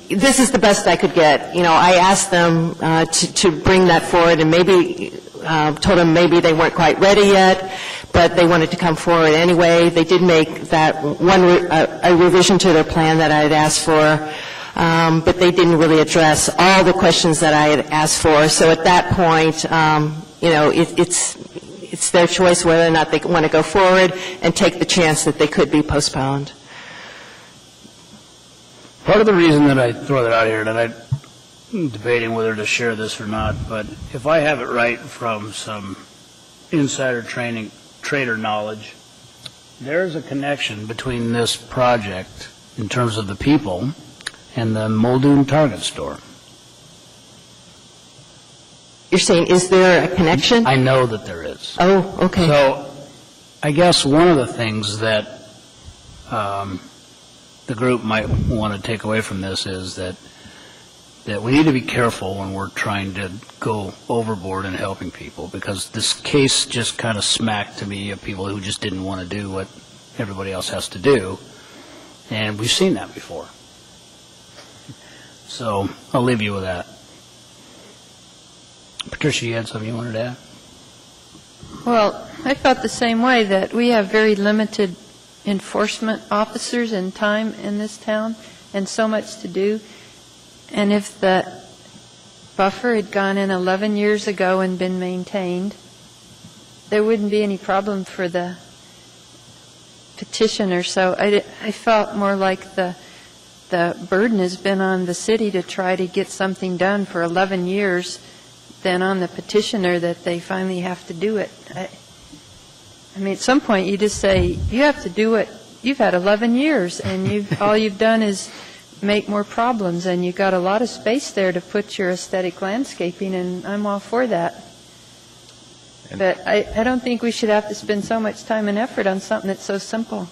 Speaker 6: this is the best I could get. I asked them to bring that forward, and maybe told them maybe they weren't quite ready yet, but they wanted to come forward anyway. They did make that a revision to their plan that I had asked for, but they didn't really address all the questions that I had asked for. So at that point, it's their choice whether or not they want to go forward and take the chance that they could be postponed.
Speaker 4: part of the reason that I throw that out here, that I'm debating whether to share this or not, but if I have it right from some insider trader knowledge, there's a connection between this project in terms of the people and the Muldoon Target store.
Speaker 6: You're saying, is there a connection?
Speaker 4: I know that there is.
Speaker 6: Oh, okay.
Speaker 4: So I guess one of the things that the group might want to take away from this is that we need to be careful when we're trying to go overboard in helping people, because this case just kind of smacked to me of people who just didn't want to do what everybody else has to do, and we've seen that before. So I'll leave you with that. Patricia, you had something you wanted to add?
Speaker 11: Well, I felt the same way, that we have very limited enforcement officers and time in this town, and so much to do. And if the buffer had gone in 11 years ago and been maintained, there wouldn't be any problem for the petitioner. So I felt more like the burden has been on the city to try to get something done for 11 years than on the petitioner that they finally have to do it. I mean, at some point you just say, you have to do it. You've had 11 years, and all you've done is make more problems, and you've got a lot of space there to put your aesthetic landscaping, and I'm all for that. But I don't think we should have to spend so much time and effort on something that's so simple.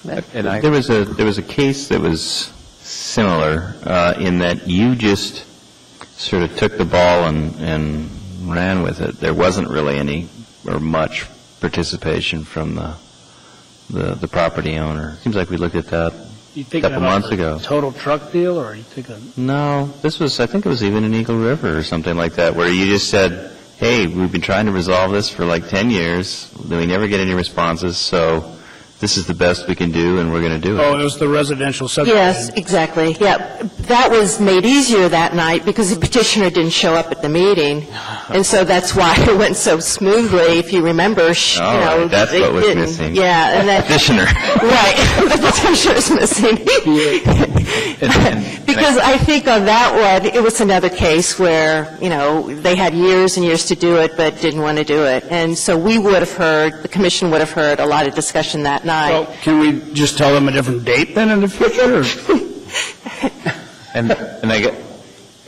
Speaker 8: There was a case that was similar in that you just sort of took the ball and ran with it. There wasn't really any or much participation from the property owner. Seems like we looked at that a couple months ago.
Speaker 4: Total truck deal, or are you thinking?
Speaker 8: No, I think it was even in Eagle River or something like that, where you just said, hey, we've been trying to resolve this for like 10 years, then we never get any responses, so this is the best we can do, and we're going to do it.
Speaker 4: Oh, it was the residential subdivision.
Speaker 6: Yes, exactly. Yeah, that was made easier that night because the petitioner didn't show up at the meeting, and so that's why it went so smoothly. If you remember,
Speaker 8: that's what was missing.
Speaker 6: Yeah, and that
Speaker 8: petitioner.
Speaker 6: Right, the petitioner is missing. Because I think on that one, it was another case where they had years and years to do it, but didn't want to do it, and so the commission would have heard a lot of discussion that night.
Speaker 4: Well, can we just tell them a different date then in the future?
Speaker 12: And I get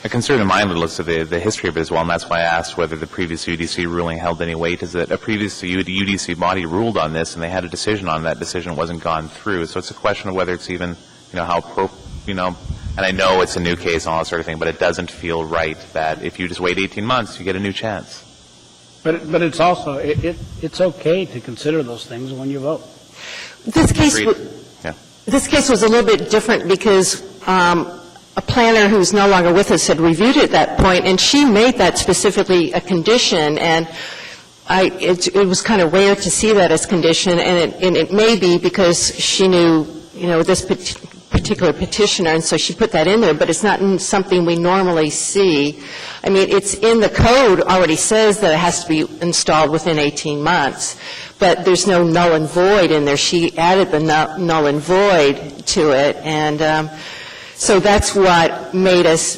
Speaker 12: a concern in my mind looks at the history of it as well, and that's why I asked whether the previous UDC ruling held any weight, is that a previous UDC body ruled on this, and they had a decision on that decision wasn't gone through. So it's a question of whether it's even, and I know it's a new case and all that sort of thing, but it doesn't feel right that if you just wait 18 months, you get a new chance.
Speaker 4: But it's also, it's okay to consider those things when you vote.
Speaker 6: This case was a little bit different because a planner who's no longer with us had reviewed it at that point, and she made that specifically a condition, and it was kind of rare to see that as condition, and it may be because she knew, this particular petitioner, and so she put that in there, but it's not something we normally see. I mean, it's in the code already says that it has to be installed within 18 months, but there's no null and void in there. She added the null and void to it, and so that's what made us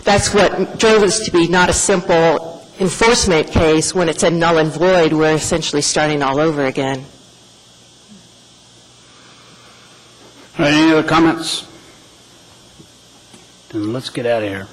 Speaker 6: that's what drove us to be not a simple enforcement case. When it said null and void, we're essentially starting all over again.
Speaker 4: All right, any other comments? Then let's get out of here.